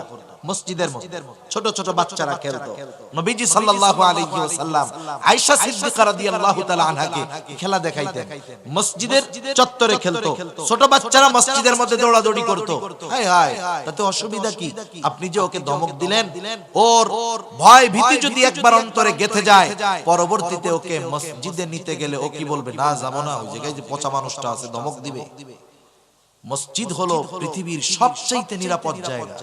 মসজিদের মধ্যে ছোট ছোট বাচ্চারা খেলতো। নবীজি সাল্লাল্লাহু আলাইহি ওয়াসাল্লাম আয়েশা সিদ্দিকা রাদিয়াল্লাহু তাআলা আনহাকে খেলা দেখাইতেন। মসজিদের চত্বরে খেলতো, ছোট বাচ্চারা মসজিদের মধ্যে দৌড়াদৌড়ি করত। হায় হায়, তাতে অসুবিধা কি? আপনি যে ওকে ধমক দিলেন, ওর ভয় ভীতি যদি একবার অন্তরে গেঁথে যায়, পরবর্তীতে ওকে মসজিদে নিতে গেলে ও কি বলবে? না যাবো না, ওই জায়গায় যে পচা মানুষটা আছে, ধমক দিবে। মসজিদ হলো পৃথিবীর সবচেয়ে নিরাপদ জায়গা।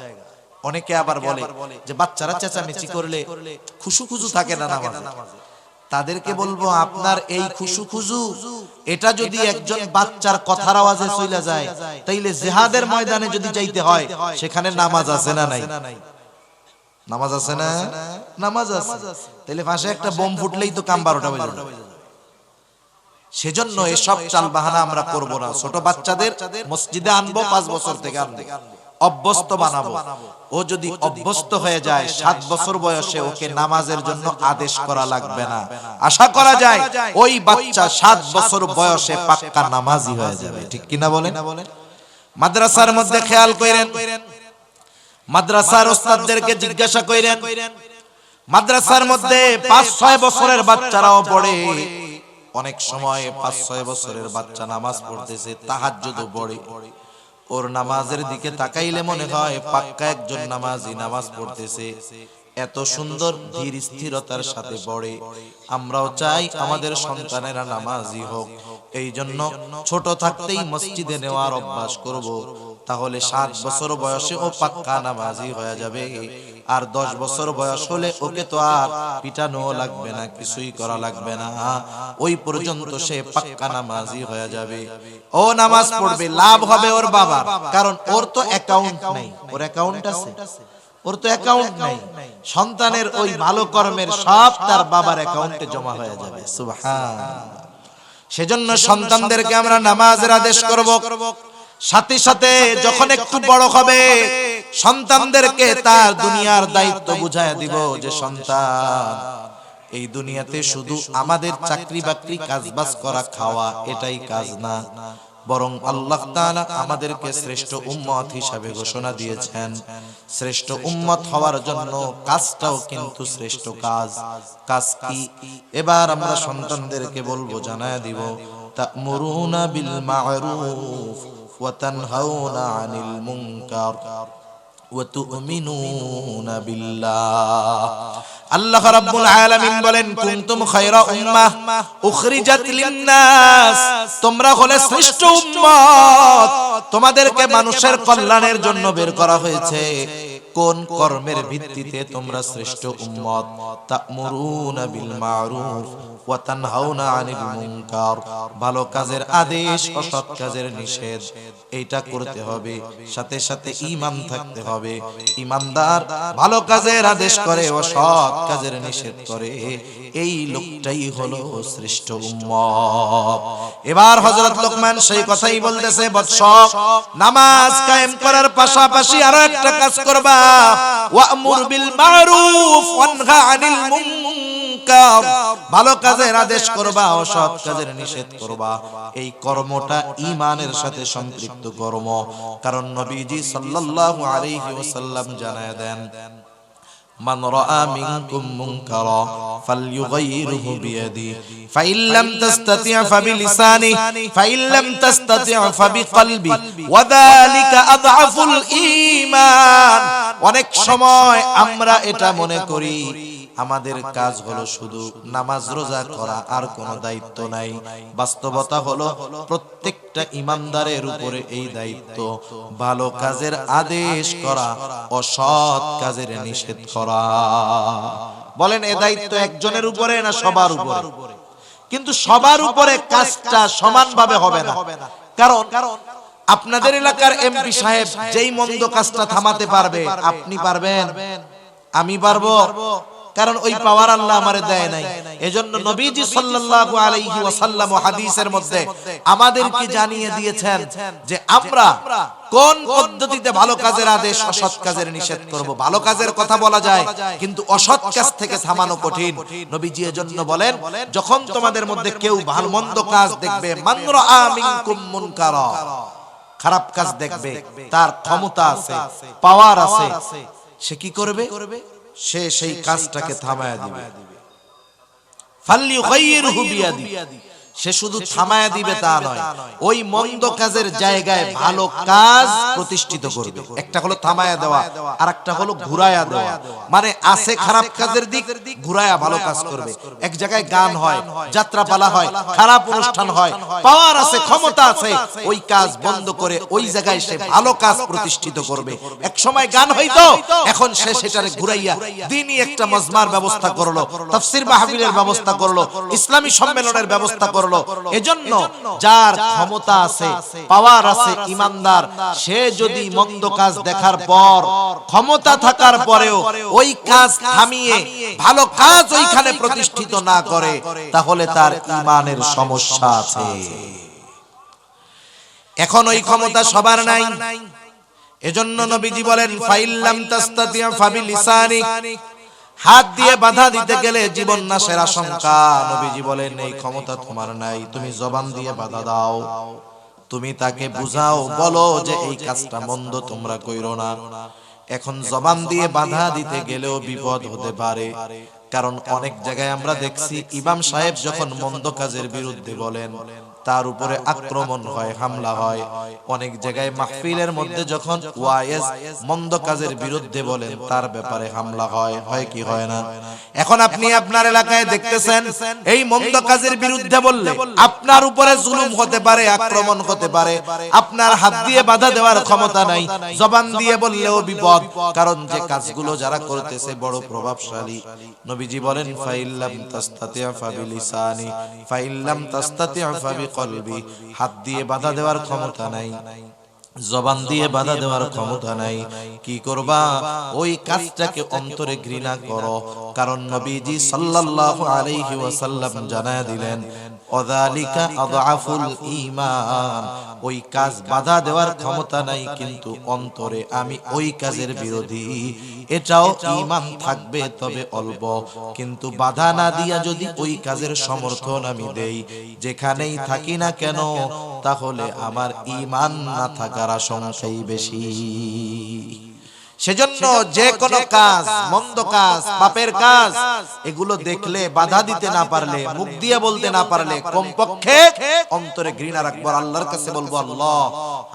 অনেকে আবার বলে যে বাচ্চারা চেঁচামেচি করলে খুশু থাকে না নামাজে। তাদেরকে বলবো, আপনার এই খুশু এটা যদি একজন বাচ্চার কথার আওয়াজে চলে যায়, তাইলে জিহাদের ময়দানে যদি যাইতে হয়, সেখানে নামাজ আছে না নাই? নামাজ আছে না? নামাজ আছে। তাইলে পাশে একটা বোম ফুটলেই তো কাম 12টা বেজে যাবে। সেজন্য এসব চাল বাহানা আমরা করব না। ছোট বাচ্চাদের মসজিদে আনবো, 5 বছর থেকে আনবো, অভ্যস্ত বানাবো। ও যদি অভ্যস্ত হয়ে যায়, 7 বছর বয়সে ওকে নামাজের জন্য আদেশ করা লাগবে না। আশা করা যায় ওই বাচ্চা 7 বছর বয়সে পাক্কা নামাজি হয়ে যাবে, ঠিক কিনা বলেন? মাদ্রাসার মধ্যে খেয়াল করেন, মাদ্রাসার ওস্তাদদেরকে জিজ্ঞাসা করেন, মাদ্রাসার মধ্যে 5-6 বছরের বাচ্চারাও পড়ে। অনেক সময় 5-6 বছরের বাচ্চা নামাজ পড়তেছে, তাহাজ্জুদও পড়ে। ওর নামাজের দিকে তাকাইলে মনে হয় পাক্কা একজন নামাজি নামাজ পড়তেছে। এত সুন্দর ধীর স্থিরতার সাথে পড়ে। আমরাও চাই আমাদের সন্তানেরা নামাজি হোক। এই জন্য ছোট থাকতেই মসজিদে নেওয়ার অভ্যাস করব। তাহলে 7 বছর বয়সে ও পাক্কা নামাজি হয়ে যাবে। আর 10 বছর বয়স হলে ওকে তো আর পিটানো লাগবে না, কিছুই করা লাগবে না। ওই পর্যন্ত সে পাক্কা নামাজি হয়ে যাবে। ও নামাজ পড়বে, লাভ হবে ওর বাবার, কারণ ওর তো অ্যাকাউন্ট নাই। ওর অ্যাকাউন্ট আছে? ওর তো অ্যাকাউন্ট নাই। সন্তানের ওই ভালো কর্মের সব তার বাবার অ্যাকাউন্টে জমা হয়ে যাবে। সুবহানাল্লাহ। সেজন্য সন্তানদেরকে আমরা নামাজের আদেশ করব। সাথে সাথে যখন একটু বড় হবে সন্তানদেরকে তার দুনিয়ার দায়িত্ব বুঝায় দিব যে সন্তান, এই দুনিয়াতে শুধু আমাদের চাকরি বাকরি কাজবাজ করা খাওয়া এটাই কাজ না, বরং আল্লাহ তাআলা আমাদেরকে শ্রেষ্ঠ উম্মত হিসাবে ঘোষণা দিয়েছেন। শ্রেষ্ঠ উম্মত হওয়ার জন্য কাজটাও কিন্তু শ্রেষ্ঠ কাজ। কাজ কি? এবার আমরা সন্তানদেরকে বলবো, জানায় দিব, তা'মুরুনা বিল মা'রুফ ওয়া তানহাউনা আনিল মুনকার ওয়া তু'মিনুনা বিল্লাহ। আল্লাহ রাব্বুল আলামিন বলেন, কুনতুম খায়রা উম্মাহ উখরিজাত লিন-নাস, তোমরা হলে শ্রেষ্ঠ উম্মত, তোমাদেরকে মানুষের কল্যাণের জন্য বের করা হয়েছে। কোন কর্মের ভিত্তিতে তোমরা শ্রেষ্ঠ উম্মত? তা'মুরুনা বিল মা'রুফ ওয়া তানহাউনা আনিল মুনকার, ভালো কাজের আদেশ, অসৎ কাজের নিষেধ, এইটা করতে হবে। সাথে সাথে ঈমান থাকতে হবে। ঈমানদার ভালো কাজের আদেশ করে, অসৎ কাজের নিষেধ করে, এই লোকটাই হলো শ্রেষ্ঠ উম্মত। এবার হযরত লোকমান সেই কথাই বলতেছে, বৎস, নামাজ কায়েম করার পাশাপাশি আরো একটা কাজ করবা, ওয়া'মুর বিল মা'রুফ ওয়ানহা আনিল মুনকার, ভালো কাজের আদেশ করবা, অসৎ কাজের নিষেধ করবা। এই কর্মটা ঈমানের সাথে সম্পৃক্ত কর্ম। কারণ নবীজি সাল্লাল্লাহু আলাইহি ওয়াসাল্লাম জানায় দেন, মান রাআ মিনকুম মুনকারা ফালইউগাইরহু বিয়াদিহি ফাইন লাম তাসতাতি' ফাবিলিসানিহি ফাইন লাম তাসতাতি' ফাবিকলবিহি ওয়া যালিকা আযআফুল ঈমান। অনেক সময় আমরা এটা মনে করি আমাদের কাজ হলো শুধু নামাজ রোজা করা, আর কোনো দায়িত্ব নাই। বাস্তবতা হলো প্রত্যেকটা ইমানদারের উপরে এই দায়িত্ব, ভালো কাজের আদেশ করা, অসৎ কাজের নিষেধ করা। বলেন, এই দায়িত্ব একজনের উপরে না সবার উপরে? কিন্তু সবার উপরে কাজটা সমানভাবে হবে না। কারণ আপনাদের এলাকার এমপি সাহেব যেই মন্দ কাজটা থামাতে পারবে, আপনি পারবেন? আমি পারবো? কারণ ওই পাওয়ার আল্লাহ আমারে দেয় নাই। এজন্য নবীজি সাল্লাল্লাহু আলাইহি ওয়াসাল্লাম হাদিসের মধ্যে আমাদেরকে জানিয়ে দিয়েছেন যে আমরা কোন পদ্ধতিতে ভালো কাজের আদেশ, অসৎ কাজের নিষেধ করব। ভালো কাজের কথা বলা যায়, কিন্তু অসৎ কাজ থেকে থামানো কঠিন। নবীজি এজন্য বলেন, যখন তোমাদের মধ্যে কেউ ভালো মন্দ কাজ দেখবে, মান রাআ মিনকুম মুনকারা, খারাপ কাজ দেখবে, তার ক্ষমতা আছে, পাওয়ার আছে, সে কি করবে? সে সেই কাজটাকে থামায়া দিবে। ফালইউগাইরহু বিয়াদিহি, সে শুধু থামায়া দিবে তা নয়, ওই মন্দ কাজের জায়গায় ভালো কাজ প্রতিষ্ঠিত করবে। একটা হলো থামায়া দেওয়া, আর একটা হলো ঘুরায়া দেওয়া। মানে আছে খারাপ কাজের দিক, ঘুরায়া ভালো কাজ করবে। এক জায়গায় গান হয়, যাত্রাপালা হয়, খারাপ অনুষ্ঠান হয়, পাওয়ার আছে, ক্ষমতা আছে, ওই কাজ বন্ধ করে ওই জায়গায় সে ভালো কাজ প্রতিষ্ঠিত করবে। এক সময় গান হইতো, এখন সে সেটারে ঘুরাইয়া দ্বীনি একটা মজমার ব্যবস্থা করলো, তাফসীর মাহফিলের ব্যবস্থা করলো, ইসলামী সম্মেলনের ব্যবস্থা করলো। এজন্য যার ক্ষমতা আছে, পাওয়ার আছে, ঈমানদার, সে যদি মন্দ কাজ দেখার পর, ক্ষমতা থাকার পরেও ওই কাজ থামিয়ে ভালো কাজ ওইখানে প্রতিষ্ঠিত না করে, তাহলে তার ঈমানের সমস্যা আছে। এখন ওই ক্ষমতা সবার নাই। এজন্য নবীজি বলেন, ফাইন লাম তাসতাতি' ফাবিলিসানিহি, হাত দিয়ে বাধা দিতে গেলে জীবন নাশের আশঙ্কা। নবীজি বলেন, এই ক্ষমতা তোমার নাই, তুমি জবান দিয়ে বাধা দাও, তুমি তাকে বুঝাও, বলো যে এই কাজটা মন্দ, তোমরা কইরো না। এখন জবান দিয়ে বাধা দিতে গেলেও বিপদ হতে পারে, কারণ অনেক জায়গায় আমরা দেখছি ইমাম সাহেব যখন মন্দ কাজের বিরুদ্ধে বলেন তার উপরে আক্রমণ হয়, হামলা হয়। অনেক জায়গায় মাহফিলের মধ্যে যখন ওয়াইজ মন্দ কাজের বিরুদ্ধে বলেন তার ব্যাপারে হামলা হয়, হয় কি হয় না? এখন আপনি আপনার এলাকায় দেখতেছেন এই মন্দ কাজের বিরুদ্ধে বললে আপনার উপরে জুলুম হতে পারে, আক্রমণ হতে পারে, আপনার হাত দিয়ে বাধা দেওয়ার ক্ষমতা নাই, জবান দিয়ে বললেও বিপদ। কারণ যে কাজগুলো যারা করতেছে বড় প্রভাবশালী। নবীজি বলেন ফাইল্লাম তাস্তাতি' ফাবিলিসানি ফাইল্লাম তাস্তাতি' ফাবিকলবি, হাত দিয়ে বাধা দেওয়ার ক্ষমতা নাই, জবান দিয়ে বাধা দেওয়ার ক্ষমতা নাই, কি করবা? ওই কাজটাকে অন্তরে ঘৃণা করো। কারণ নবীজি সাল্লাল্লাহু আলাইহি ওয়াসাল্লাম জানায়া দিলেন ওয়াযালিকা আযআফুল ঈমান, ওই কাজ বাধা দেওয়ার ক্ষমতা নাই কিন্তু অন্তরে আমি ওই কাজের বিরোধী, এটাও ঈমান থাকবে তবে অল্প। কিন্তু বাধা না দিয়া যদি ওই কাজের সমর্থন আমি দেই, যেখানেই থাকি না কেন, তাহলে আমার ঈমান না থাকার আশঙ্কাই বেশি। সেজন্য যে কোনো কাজ, মন্দ কাজ, পাপের কাজ, এগুলো দেখলে বাধা দিতে না পারলে, মুখ দিয়ে বলতে না পারলে, কমপক্ষে অন্তরে ঘৃণা রাখবো। আল্লাহর কাছে বলবো, আল্লাহ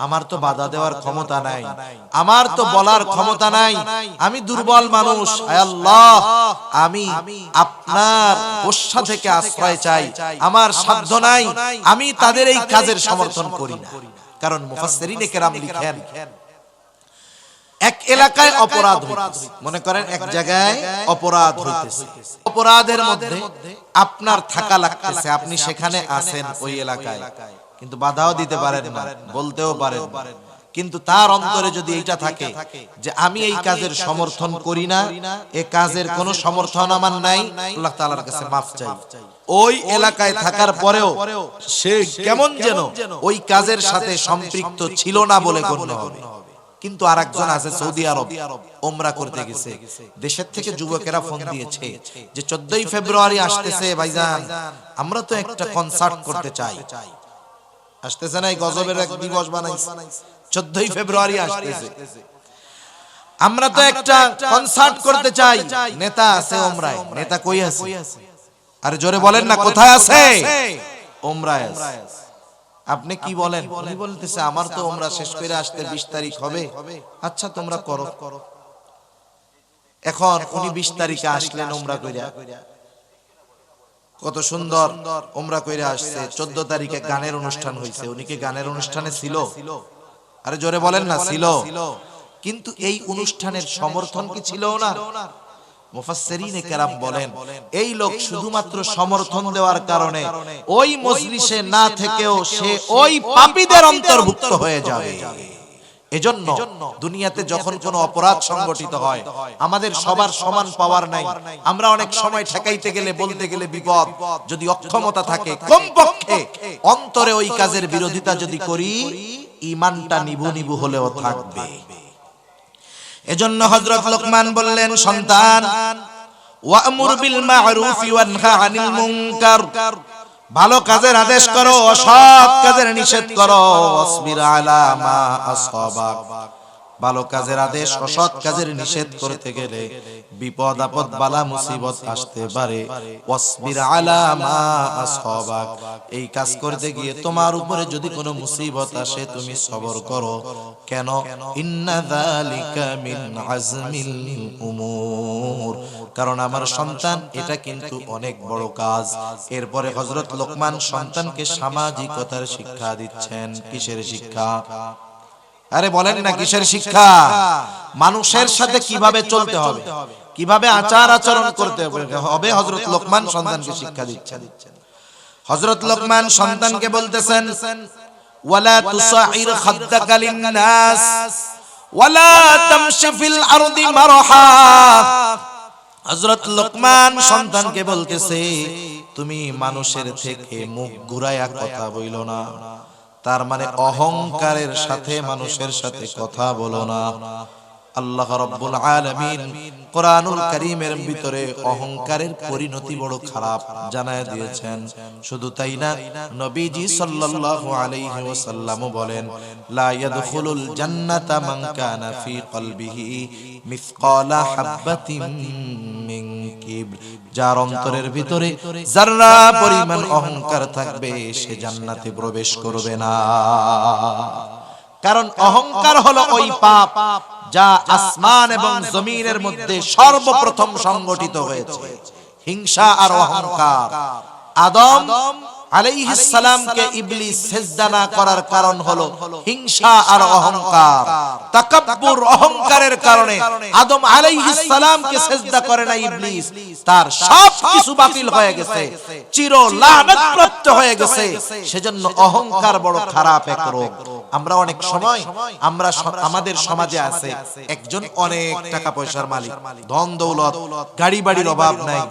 আমার তো বাধা দেওয়ার ক্ষমতা নাই, আমার তো বলার ক্ষমতা নাই, আমি দুর্বল মানুষ, আয় আল্লাহ আমি আপনার গোসা থেকে আশ্রয় চাই, আমার সাধ্য নাই, আমি তাদের এই কাজের সমর্থন করি না। কারণ মুফাসসিরিনে কেরাম লিখেন এক এলাকায় অপরাধ হইতেছে, মনে করেন এক জায়গায় অপরাধ হইতেছে, অপরাধের মধ্যে আপনার থাকা লাগতেছে, আপনি সেখানে আছেন ওই এলাকায়, কিন্তু বাধাও দিতে পারেন না, বলতেও পারেন না, কিন্তু তার অন্তরে যদি এইটা থাকে যে আমি এই কাজের সমর্থন করি না, এই কাজের কোনো সমর্থন আমার নাই, আল্লাহ তাআলার কাছে মাফ চাই। ওই এলাকায় থাকার পরেও সে কেমন যেন ওই কাজের সাথে সম্পৃক্ত ছিল না বলে গণ্য হবে। কিন্তু আরেকজন আছে সৌদি আরব, উমরা করতে গেছে, দেশের থেকে যুবকেরা ফোন দিয়েছে যে 14ই ফেব্রুয়ারি আসতেছে ভাইজান, আমরা তো একটা কনসার্ট করতে চাই। আসতেছে না, এই গজবের এক দিবস বানাইছে, 14ই ফেব্রুয়ারি আসতেছে, আমরা তো একটা কনসার্ট করতে চাই। নেতা আছে উমরায়, নেতা কই আছে? আরে জোরে বলেন না, কোথায় আছে? উমরায় আছে। আপনি কি বলেন? উনি বলতেছে আমার তো উমরা শেষ করে আসতে 20 তারিখ হবে। আচ্ছা তোমরা করো। এখন উনি 20 তারিখে আসলেন উমরা কইরা, কত সুন্দর উমরা কইরা আসছে। 14 তারিখে গানের অনুষ্ঠান হইছে, উনি কি গানের অনুষ্ঠানে ছিল? আরে জোরে বলেন না, ছিল। কিন্তু এই অনুষ্ঠানের সমর্থন কি ছিল না? মুফাসসিরিনে কেরাম বলেন এই লোক শুধুমাত্র সমর্থন দেওয়ার কারণে ওই মজলিসে না থেকেও সে ওই পাপীদের অন্তর্ভুক্ত হয়ে যাবে। এজন্য দুনিয়াতে যখন কোনো অপরাধ সংগঠিত হয়, আমাদের সবার সমান পাওয়ার নাই, আমরা অনেক সময় ঠেকাইতে গেলে, বলতে গেলে বিপদ। যদি অক্ষমতা থাকে, কমপক্ষে অন্তরে ওই কাজের বিরোধিতা যদি করি, ঈমানটা নিভু নিভু হলেও থাকবে। এজন্য হযরত লোকমান বললেন, সন্তান ওয়া'মুর বিল মা'রুফি ওয়ানহা আনিল মুনকার, ভালো কাজের আদেশ করো, অসৎ কাজের নিষেধ করো। ওয়াসবির আলা মা আসাবাক, ভালো কাজের আদেশ, অসৎ কাজের নিষেধ করতে গেলে বিপদ আপদ বালা মুসিবত আসতে পারে। ওয়াসবির আলা মা আসাবাক, এই কাজ করতে গিয়ে তোমার উপরে যদি কোনো মুসিবত আসে তুমি সবর করো। কেন? ইন্না যালিকা মিন আজমিল উমুর, কারণ আমার সন্তান এটা কিন্তু অনেক বড় কাজ। এরপরে হযরত লোকমান সন্তানকে সামাজিকতার শিক্ষা দিচ্ছেন। কিসের শিক্ষা? আরে বলেন না, কিসের শিক্ষা? মানুষের সাথে কিভাবে চলতে হবে, কিভাবে আচার আচরণ করতে হবে, হযরত লোকমান সন্তানকে শিক্ষা দিচ্ছেন। হযরত লোকমান সন্তানকে বলতেছেন, ওয়ালা তুসাইর খাদ্দাকা লিন-নাস ওয়ালা তামশি ফিল আরদি মারহা। হযরত লোকমান সন্তানকে বলতেছে, তুমি মানুষের থেকে মুখ ঘুরায়া কথা বইলো না, তার মানে অহংকারের সাথে মানুষের সাথে কথা বলো না। আল্লাহ রাব্বুল আলামিন কোরআনুল কারীমের ভিতরে অহংকারের পরিণতি বড় খারাপ জানায় দিয়েছেন। শুধু তাই না, নবীজি সাল্লাল্লাহু আলাইহি ওয়াসাল্লাম বলেন, লা ইয়াদখুলুল জান্নাতা মান কানা ফি কলবিহি মিসকালা হাববাতিন মিন কিবর, যার অন্তরের ভিতরে যারা পরিমাণ অহংকার থাকবে সে জান্নাতে প্রবেশ করবে না। কারণ অহংকার হলো ওই পাপ যা আসমান এবং জমিনের মধ্যে সর্বপ্রথম সংগঠিত হয়েছে। হিংসা আর অহংকার। আদম আলাইহিস সালামকে ইবলিস সিজদা না করার কারণ হলো হিংসা আর অহংকার। তাকাব্বুর, অহংকারের কারণে আদম আলাইহিস সালামকে সিজদা করে না ইবলিস, তার সব কিছু বাতিল হয়ে গেছে, চির লানত প্রাপ্ত হয়ে গেছে। সেজন্য অহংকার বড় খারাপ এক রোগ। আমরা অনেক সময় আমাদের সমাজে আছে একজন অনেক টাকা পয়সার মালিক, ধন দৌলত, গাড়ি বাড়ির অভাব নাই,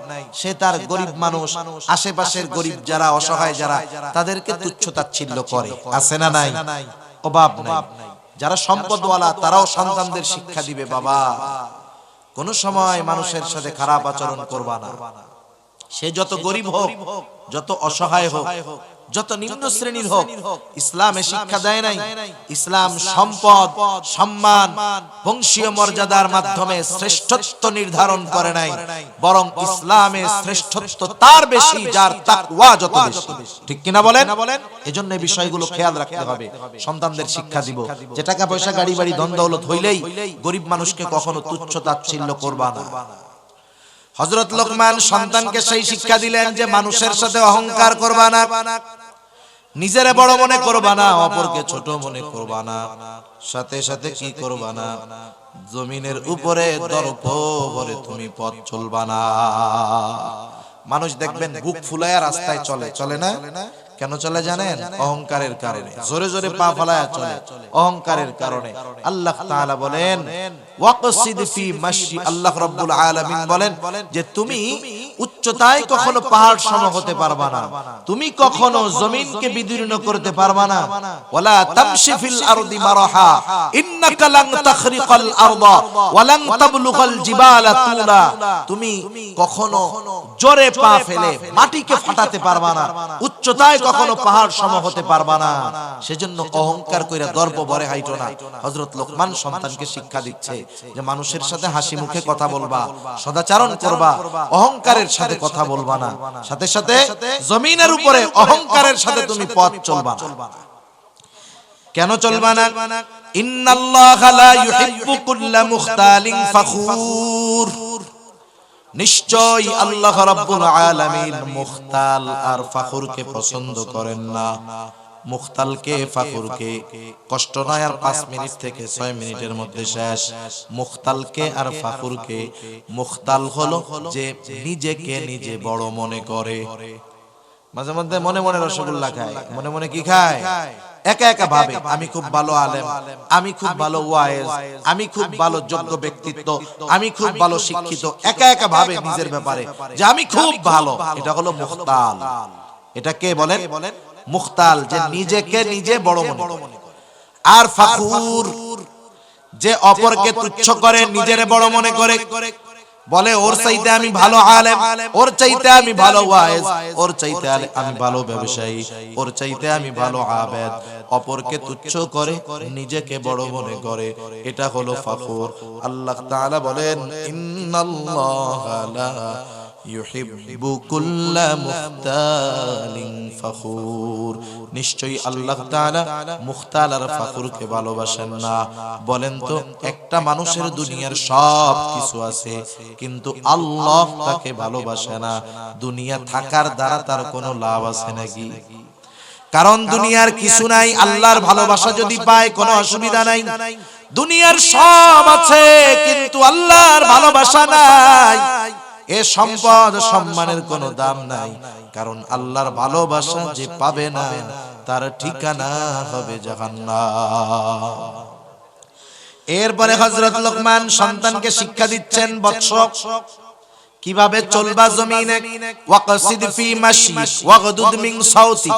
সে তার গরিব মানুষ, আশেপাশের গরিব যারা অসহায় যারা, তাদেরকে তুচ্ছ তাচ্ছিল্য করে। আছে না নাই? অভাব নাই। যারা সম্পদওয়ালা তারাও সন্তানদের শিক্ষা দিবে, বাবা কোন সময় মানুষের সাথে খারাপ আচরণ করবা না। সে যত গরিব হোক, যত অসহায় হোক, যত নিম্ন শ্রেণীর হোক, ইসলামে শিক্ষা দেয় নাই। ইসলাম সম্পদ, সম্মান, বংশীয় মর্যাদার মাধ্যমে শ্রেষ্ঠত্ব নির্ধারণ করে নাই, বরং ইসলামে শ্রেষ্ঠত্ব তার বেশি যার তাকওয়া যত বেশি। ঠিক কিনা বলেন? এজন্য এই বিষয়গুলো খেয়াল রাখতে হবে। সন্তানদের শিক্ষা দিব যে টাকা পয়সা, গাড়ি বাড়ি, ধন দৌলত হইলেই গরিব মানুষকে কখনো তুচ্ছ তাচ্ছিল্য করবা না। হযরত লোকমান সন্তানকে সেই শিক্ষা দিলেন যে মানুষের সাথে অহংকার করবা না, নিজেরে বড় মনে করবা না, অপরকে ছোট মনে করবা না, সাথে সাথে কি করবা না, জমিনের উপরে দর্প ভরে তুমি পথ চলবা না। মানুষ দেখবেন বুক ফুলায়া রাস্তায় চলে, চলে না? কেন চলে জানেন? অহংকারের কারণে। জোরে জোরে পা ফলায়া চলে, অহংকারের কারণে। আল্লাহ তাআলা বলেন ওয়াকসিদ ফি মাশি, আল্লাহ রাব্বুল আলামিন বলেন যে তুমি উচ্চতায় কখনো পাহাড় সম হতে পারবা না, তুমি কখনো জমিনকে বিদীর্ণ করতে পারবা না। ওয়ালা তামশি ফিল আরদি মারাহা ইন্নাকা লান তাখরিকাল আরদা ওয়া লান তাবলুগাল জিবালা তুলা, তুমি কখনো জোরে পা ফেলে মাটিকে ফাটাতে পারবা না, উচ্চতায় কখনো পাহাড় সম হতে পারবা না। সেজন্য অহংকার কইরা দর্প ভরে হাইটো না। হযরত লোকমান সন্তানকে শিক্ষা দিচ্ছে যে মানুষের সাথে হাসি মুখে কথা বলবা, সদাচরণ করবা, অহংকারের সাথে কথা বলবা না, সাথে সাথে জমিনের উপরে অহংকারের সাথে তুমি পথ চলবা না। কেন চলবা না? ইন্নাল্লাহা লা ইউহিব্বু কুল্লা মুখতালিন ফাখুর, নিশ্চয় আল্লাহ রাব্বুল আলামিন মুখতাল আর ফাখুরকে পছন্দ করেন না। মুখতালকে, ফাখুরকে কষ্ট নয় আর 5 মিনিট থেকে 6 মিনিটের মধ্যে শেষ। মুখতালকে আর ফাখুরকে, মুখতাল হলো যে নিজেকে নিজে বড় মনে করে, মাঝে মধ্যে মনে মনে রসগোল্লা খায়, মনে মনে কি খায়? একা একা ভাবে আমি খুব ভালো আলেম, আমি খুব ভালো ওয়াইজ, আমি খুব ভালো যোগ্য ব্যক্তিত্ব, আমি খুব ভালো শিক্ষিত। একা একা ভাবে নিজের ব্যাপারে যে আমি খুব ভালো। এটা হলো মুখতাল। এটা কে বলেন? মুখতাল, যে নিজেকে নিজে বড় মনে করে। আর ফাখুর, যে অপরকে তুচ্ছ করে, নিজেরে বড় মনে করে, বলে ওর চাইতে আমি ভালো আলেম, ওর চাইতে আমি ভালো ওয়াইজ, ওর চাইতে আমি ভালো ব্যবসায়ী, ওর চাইতে আমি ভালো আবেদ। অপরকে তুচ্ছ করে, নিজেকে বড় মনে করে, এটা হলো ফাখুর। আল্লাহ তাআলা বলেন ইন্নাল্লাহা লা ইউহিব্বু কুল্লা মুখতালিন ফাখুর, নিশ্চয়ই আল্লাহ তাআলা মুখতাল আর ফাখুরকে ভালোবাসেন না। বলেন তো, একটা মানুষের দুনিয়ার সব কিছু আছে কিন্তু আল্লাহ তাকে ভালোবাসে না, দুনিয়া থাকার দ্বারা তার কোনো লাভ আছে নাকি? কারণ দুনিয়ার কিছু নাই, আল্লাহর ভালোবাসা যদি পায় কোনো অসুবিধা নাই। দুনিয়ার সব আছে কিন্তু আল্লাহর ভালোবাসা নাই, এ সম্পদ সম্মানের কোনো দাম নাই। কারণ আল্লাহর ভালোবাসা যে পাবে না তার ঠিকানা হবে জাহান্নাম। এরপরে হযরত লোকমান সন্তানকে শিক্ষা দিচ্ছেন, বৎস কিভাবে চলবা জমিনে। ওয়াকসিদ ফি মাশি ওয়াগদুদ মিন সাউতি,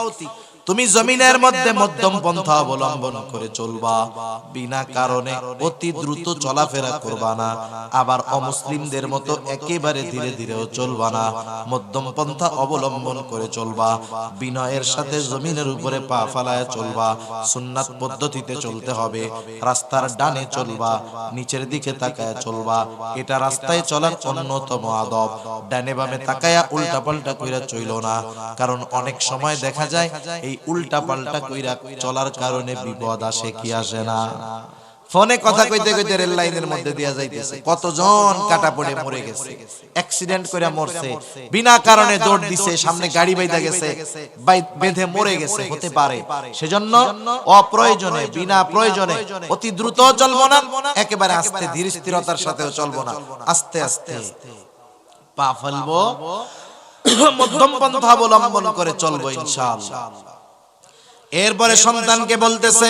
তুমি জমিনের মধ্যে মধ্যম পন্থা অবলম্বন করে চলবা, বিনা কারণে অতি দ্রুত চলাফেরা করবা না, আবার অমুসলিমদের মতো একেবারে ধীরে ধীরেও চলবা না, মধ্যম পন্থা অবলম্বন করে চলবা, বিনয়ের সাথে জমিনের উপরে পা ফালায় চলবা, সুন্নাত পদ্ধতিতে চলতে হবে, রাস্তার ডানে চলবা, নিচের দিকে তাকায় চলবা, এটা রাস্তায় চলার অন্যতম আদব। ডানে বামে তাকায়া উল্টা পাল্টা কইরা চইলো না, কারণ অনেক সময় দেখা যায় এই উল্টা পাল্টা কইরা চলার কারণে বিপদ আসে কি আসে না। ফোনে কথা কইতে কইতে রেল লাইনের মধ্যে দিয়া যাইতেছে, কতজন কাটা পড়ে মরে গেছে, অ্যাক্সিডেন্ট কইরা মরছে, বিনা কারণে দৌড় দিছে, সামনে গাড়ি বাইদা গেছে, বেঁধে মরে গেছে, হতে পারে। সেজন্য অপ্রয়োজনে বিনা প্রয়োজনে অতি দ্রুত চলবো না, একেবারে আস্তে ধীর স্থিরতার সাথেও চলবো না, আস্তে আস্তে পা ফেলবো, মধ্যম পন্থা অবলম্বন করে চলবো ইনশাআল্লাহ। এরপরে সন্তানকে বলতেছে,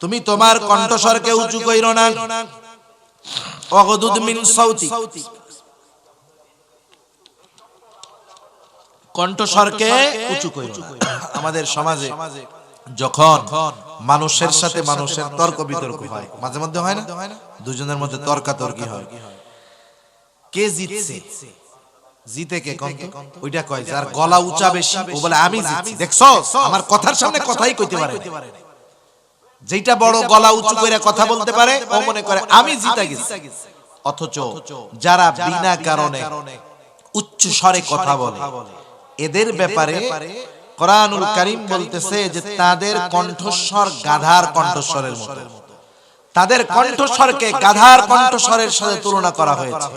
তুমি তোমার কণ্ঠস্বরকে উঁচু কইরো না, ওয়াগদুদ মিন সাউতি, কণ্ঠস্বরকে উঁচু কইরো না। আমাদের সমাজে যখন মানুষের সাথে মানুষের তর্ক বিতর্ক হয়, মাঝে মধ্যে হয় না, দুজনের মধ্যে তর্কাতর্কি হয়, কে জিতছে, জিতে কে কোন, ওইটা কয় যার গলা উঁচা বেশি, ও বলে আমি জিতছি, দেখছো আমার কথার সামনে কথাই কইতে পারে না। যেটা বড় গলা উঁচু করে কথা বলতে পারে ও মনে করে আমি জিতে গেছি। অথচ যারা বিনা কারণে উচ্চ স্বরে কথা বলে, এদের ব্যাপারে কোরআনুল কারীম বলতেছে যে তাদের কণ্ঠস্বর গাধার কণ্ঠস্বরের মতো, তাদের কণ্ঠস্বরকে গাধার কণ্ঠস্বরের সাথে তুলনা করা হয়েছে।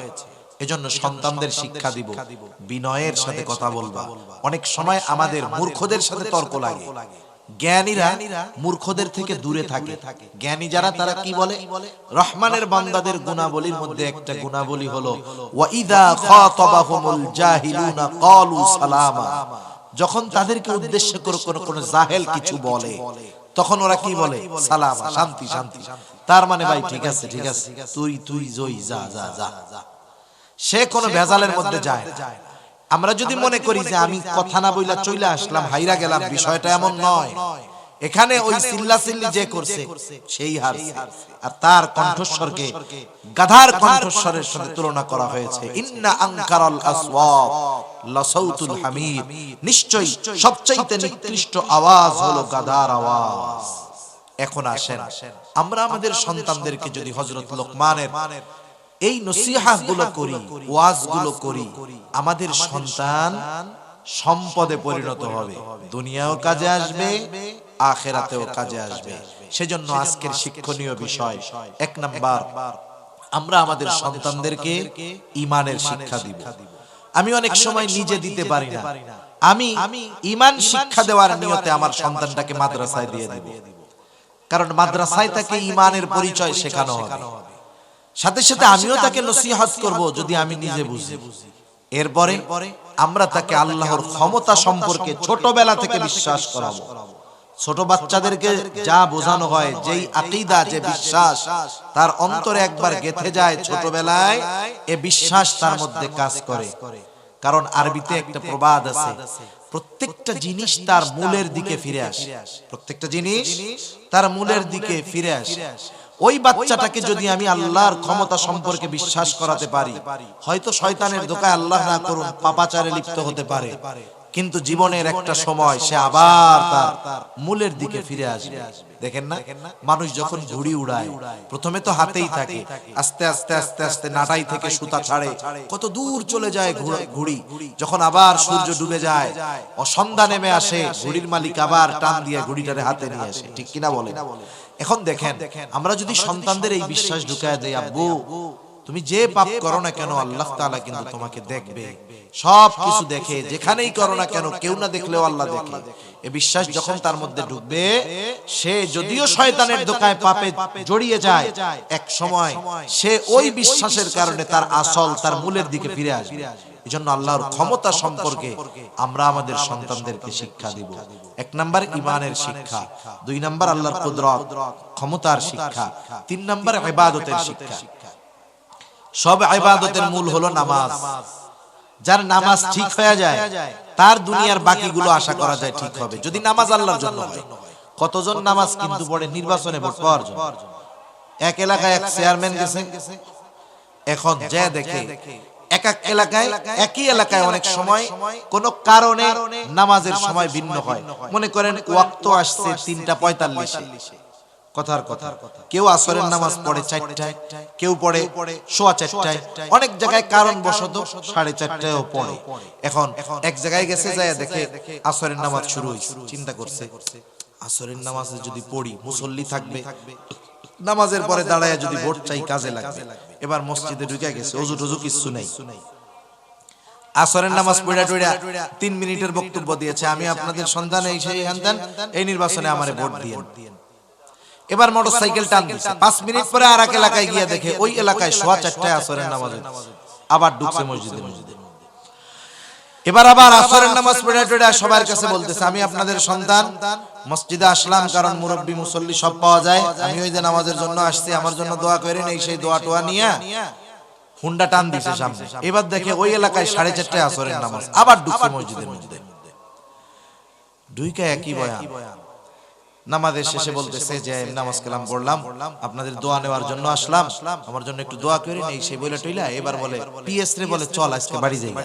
এজন্য সন্তানদের শিক্ষা দিব, বিনয়ের সাথে কথা বলবা। অনেক সময় আমাদের মূর্খদের সাথে তর্ক লাগে, জ্ঞানীরা মূর্খদের থেকে দূরে থাকে। জ্ঞানী যারা তারা কি বলে, রহমানের বান্দাদের গুণাবলীর মধ্যে একটা গুণাবলী হলো ওয়াইদা খাতাবাহুমুল জাহিলুনা ক্বালু সালামা, যখন তাদেরকে উদ্দেশ্য করে কোন জাহেল কিছু বলে তখন ওরা কি বলে, সালামা, শান্তি শান্তি। তার মানে ভাই ঠিক আছে ঠিক আছে, তুই জয়, যা যা যা, সে কোনো ভেজালের মধ্যে যায় না। আমরা যদি মনে করি যে আমি কথা না বইলা চলে আসলাম, হাইরা গেলাম, বিষয়টা এমন নয়। এখানে ওই চিল্লাচিল্লি যে করছে সেই হারছে, আর তার কণ্ঠস্বরকে গাধার কণ্ঠস্বরের সাথে তুলনা করা হয়েছে। ইন্না আনকারাল আসওয়াত লাসাউতুল হামির, নিশ্চয়ই সবচাইতে নিকৃষ্ট আওয়াজ হলো গাধার আওয়াজ। এখন আসেন আমরা আমাদের সন্তানদেরকে যদি হযরত লোকমানের এই নসিহত গুলো করি, ওয়াজ গুলো করি, আমাদের সন্তান সম্পদে পরিণত হবে, দুনিয়াও কাজে আসবে, আখিরাতেও কাজে আসবে। সেজন্য আজকের শিক্ষণীয় বিষয়, এক নাম্বার, আমরা আমাদের সন্তানদেরকে ঈমানের শিক্ষা দিব। আমি অনেক সময় নিজে দিতে পারি না, আমি ঈমান শিক্ষা দেওয়ার নিয়তে আমার সন্তানটাকে মাদ্রাসায় দিয়ে দেব, কারণ মাদ্রাসায় তাকে ঈমানের পরিচয় শেখানো হবে। সাথে সাথে আমিও তাকে নসিহত করব যদি আমি নিজে বুঝি। এরপরে আমরা তাকে আল্লাহর ক্ষমতা সম্পর্কে ছোটবেলা থেকে বিশ্বাস করাবো। ছোট বাচ্চাদেরকে যা বোঝানো হয়, যেই আকীদা, যে বিশ্বাস তার অন্তরে একবার গেঁথে যায় ছোটবেলায়, এ বিশ্বাস তার মধ্যে কাজ করে। কারণ আরবিতে একটা প্রবাদ আছে, প্রত্যেকটা জিনিস তার মূলের দিকে ফিরে আসে, প্রত্যেকটা জিনিস তার মূলের দিকে ফিরে আসে। ওই বাচ্চাটাকে যদি আমি আল্লাহর ক্ষমতা সম্পর্কে বিশ্বাস করাতে পারি, হয়তো শয়তানের ধোঁকায়, আল্লাহ না করুন, পাপাচারে লিপ্ত হতে পারে, কিন্তু জীবনের একটা সময় সে আবার তার মূলের দিকে ফিরে আসবে। দেখেন না, মানুষ যখন ঘুড়ি উড়ায় প্রথমে তো হাতেই থাকে, আস্তে আস্তে আস্তে আস্তে নাটাই থেকে সুতা ছাড়ে, কত দূর চলে যায় ঘুড়ি। যখন আবার সূর্য ডুবে যায়, সন্ধ্যা নেমে আসে, ঘুড়ির মালিক আবার টান দিয়ে ঘুড়িটারে হাতে নিয়ে আসে, ঠিক কিনা বলেন? এখন দেখেন, আমরা যদি সন্তানদের এই বিশ্বাস ঢুকায় দেই, আব্বু তুমি যে পাপ করো না কেন আল্লাহ তাআলা কিন্তু তোমাকে দেখবে, সব কিছু দেখে, যেখানেই করো না কেন কেউ না দেখলেও আল্লাহ দেখে, এই বিশ্বাস যখন তার মধ্যে ঢুকবে, সে যদিও শয়তানের ধোঁকায় পাপে জড়িয়ে যায়, এক সময় সে ওই বিশ্বাসের কারণে তার আসল, তার মূলের দিকে ফিরে আসবে। এজন্য আল্লাহর ক্ষমতা সম্পর্কে আমরা আমাদের সন্তানদেরকে শিক্ষা দিব। এক নাম্বার ঈমানের শিক্ষা, দুই নাম্বার আল্লাহর কুদরত, ক্ষমতার শিক্ষা, তিন নাম্বার ইবাদতের শিক্ষা। সব ইবাদতের মূল হলো নামাজ। যার নামাজ ঠিক হয়ে যায় তার দুনিয়ার বাকিগুলো আশা করা যায় ঠিক হবে, যদি নামাজ আল্লাহর জন্য হয়। কতজন নামাজ কিন্তু পড়ে নির্বাচনে ভোট পাওয়ার জন্য। এক এলাকায় এক চেয়ারম্যান গেছে, এখন যে দেখে এক এক এলাকায়, একই এলাকায় অনেক সময় কোন কারণে নামাজের সময় ভিন্ন হয়। মনে করেন ওয়াক্ত আসছে 3:45, কথার কথা, কেউ আসরের নামাজ পড়ে 4টায়, কেউ পড়ে 4:15, অনেক জায়গায় কারণ বশত 4:30ও পড়ে। এখন এক জায়গায় গেছে, যায় দেখে আসরের নামাজ শুরু হয়েছে, চিন্তা করছে আসরের নামাজে যদি পড়ি মুসল্লি থাকবে, নামাজের পরে দাঁড়ায় যদি ভোট চাই কাজে লাগবে। এবার মসজিদে ঢুকে গেছে, ওযু টযু কিছু নাই, আসরের নামাজ পড়া টড়া 3 মিনিটের বক্তব্য দিয়েছে, আমি আপনাদের সন্তান এই সেই হানদান, এই নির্বাচনে আমারে ভোট দিয়েন। এবার মোটরসাইকেল টান দিছে, 5 মিনিট পরে আরেক এলাকায় গিয়ে দেখে ওই এলাকায় 4:15 আসরের নামাজ হচ্ছে, আবার ঢুকছে মসজিদে। এবার আবার আসরের নামাজ পড়া টড়া সবার কাছে বলতেছে, আমি আপনাদের সন্তান, মসজিদে আসলাম কারণ মুরব্বি মুসল্লি সব পাওয়া যায়, আমি ওই যে নামাজের জন্য আসছি, আমার জন্য দোয়া করেন, এই সেই দোয়া টোয়া নিয়ে হুন্ডা টান দিছে সামনে। এবার দেখে ওই এলাকায় 4:30 আসরের নামাজ, আবার ঢুকছে মসজিদের মধ্যে। দুইটা একই বয়ান। নামাজের শেষে বলতেছে যে নামাজ কালাম পড়লাম, আপনাদের দোয়া নেওয়ার জন্য আসলাম, আমার জন্য একটু দোয়া করেন, এই সেই বইলা টইলা। এবার বলে পিএস রে বলে চল আজকে বাড়ি যাই।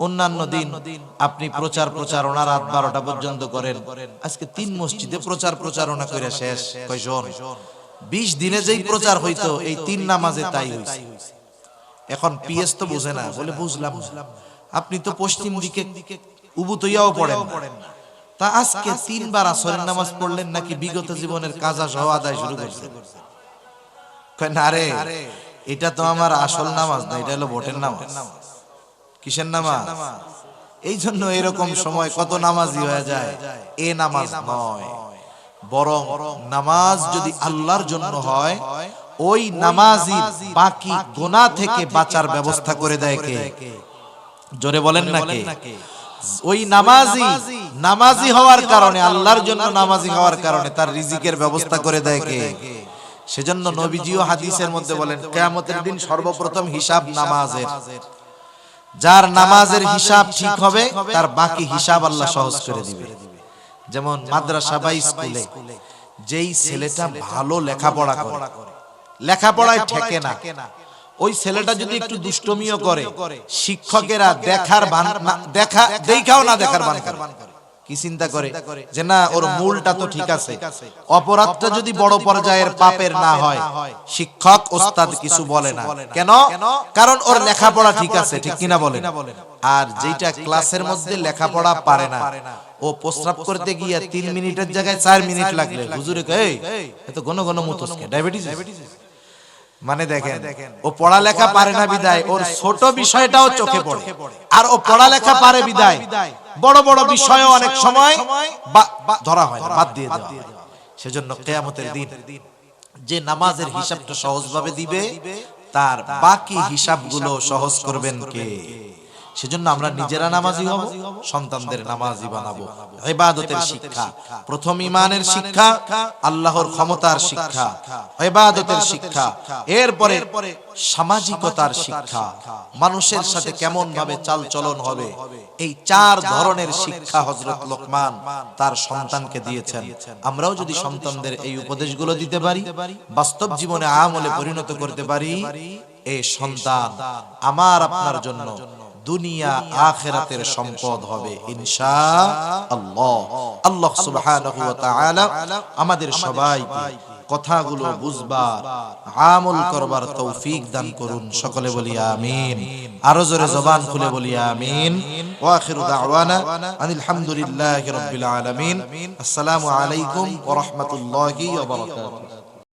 অন্যান্য দিন আপনি প্রচারণা রাত 12টা পর্যন্ত করেন, আজকে 3 মসজিদে প্রচারণা করে শেষ। কয় শোন, 20 দিনে যেই প্রচার হইতো এই 3 নামাজে তাই হইছে। এখন পিএস তো বুঝে না, বলে বুঝলাম, আপনি তো পশ্চিম দিকে উবুতইয়াও পড়েন না, তা আজকে 3 বার আসরের নামাজ পড়লেন নাকি বিগত জীবনের কাজা সহ আদায় শুরু করছেন? কয় না রে, এটা তো আমার আসল নামাজ না, এটা হলো ভোটের নামাজ। কিসের নামাজ? এই জন্য এরকম সময় কত নামাজি হয়ে যায়, এ নামাজ নয়। বরং নামাজ যদি আল্লাহর জন্য হয়, ওই নামাজি বাকি গুনাহ থেকে বাঁচার ব্যবস্থা করে দেয় কে? জোরে বলেন না কে? ওই নামাজি হওয়ার কারণে, আল্লাহর জন্য নামাজি হওয়ার কারণে তার রিজিকের ব্যবস্থা করে দেয় কে? সেজন্য নবীজিও হাদিসের মধ্যে বলেন, কিয়ামতের দিন সর্বপ্রথম হিসাব নামাজের। যার নামাজের হিসাব ঠিক হবে তার বাকি হিসাব আল্লাহ সহজ করে দিবে। যেমন মাদ্রাসা বা স্কুলে যেই ছেলেটা ভালো লেখাপড়া করে, লেখাপড়ায় ঠেকে না, ওই ছেলেটা যদি একটু দুষ্টমিও করে, শিক্ষকেরা দেখাও না দেখার বান করে। কি চিন্তা করে যে না, ওর মূলটা তো ঠিক আছে, অপরাধটা যদি বড় পর্যায়ের পাপের না হয়, শিক্ষক ওস্তাদ কিছু বলে না। কেন? কারণ ওর লেখাপড়া ঠিক আছে, ঠিক কিনা বলেন? আর যেটা ক্লাসের মধ্যে লেখাপড়া পারে না, ও প্রস্রাব করতে গিয়ে 3 মিনিটের জায়গায় 4 মিনিট লাগলে হুজুরে কয় এত ঘন ঘন মুতসকে, ডায়াবেটিস। মানে দেখেন, ও পড়ালেখা পারে না বিদায় ওর ছোট বিষয়টাও চোখে পড়ে, আর ও পড়ালেখা পারে বিদায় বড় বড় বিষয়ও অনেক সময় ধরা হয় না, বাদ দিয়ে দেওয়া হয়। সেজন্য কিয়ামতের দিন যে নামাজের হিসাবটা সহজভাবে দিবে, তার বাকি হিসাবগুলো সহজ করবেন কে? সেজন্য আমরা নিজেরা নামাজি হব, সন্তানদের নামাজি বানাবো। ইবাদতের শিক্ষা, প্রথম ঈমানের শিক্ষা, আল্লাহর ক্ষমতার শিক্ষা, ইবাদতের শিক্ষা, এরপরে সামাজিকতার শিক্ষা, মানুষের সাথে কেমন ভাবে চালচলন হবে, এই 4 ধরনের শিক্ষা হযরত লোকমান তার সন্তানকে দিয়েছেন। আমরাও যদি সন্তানদের এই উপদেশগুলো দিতে পারি, বাস্তব জীবনে আমলে পরিণত করতে পারি, এই সন্তান আমার আপনার জন্য দুনিয়া আখিরাতের সম্পদ হবে ইনশাআল্লাহ। আল্লাহ সুবহানাহু ওয়া তাআলা আমাদের সবাইকে কথাগুলো বুঝবার, আমল করবার তৌফিক দান করুন। সকলে বলি আমিন। আরো জোরে জবান খুলে বলি আমিন। ওয়া আখিরু দাওয়ানা আনিল হামদুলিল্লাহি রাব্বিল আলামিন। আসসালামু আলাইকুম ওয়া রাহমাতুল্লাহি ওয়া বারাকাতুহু।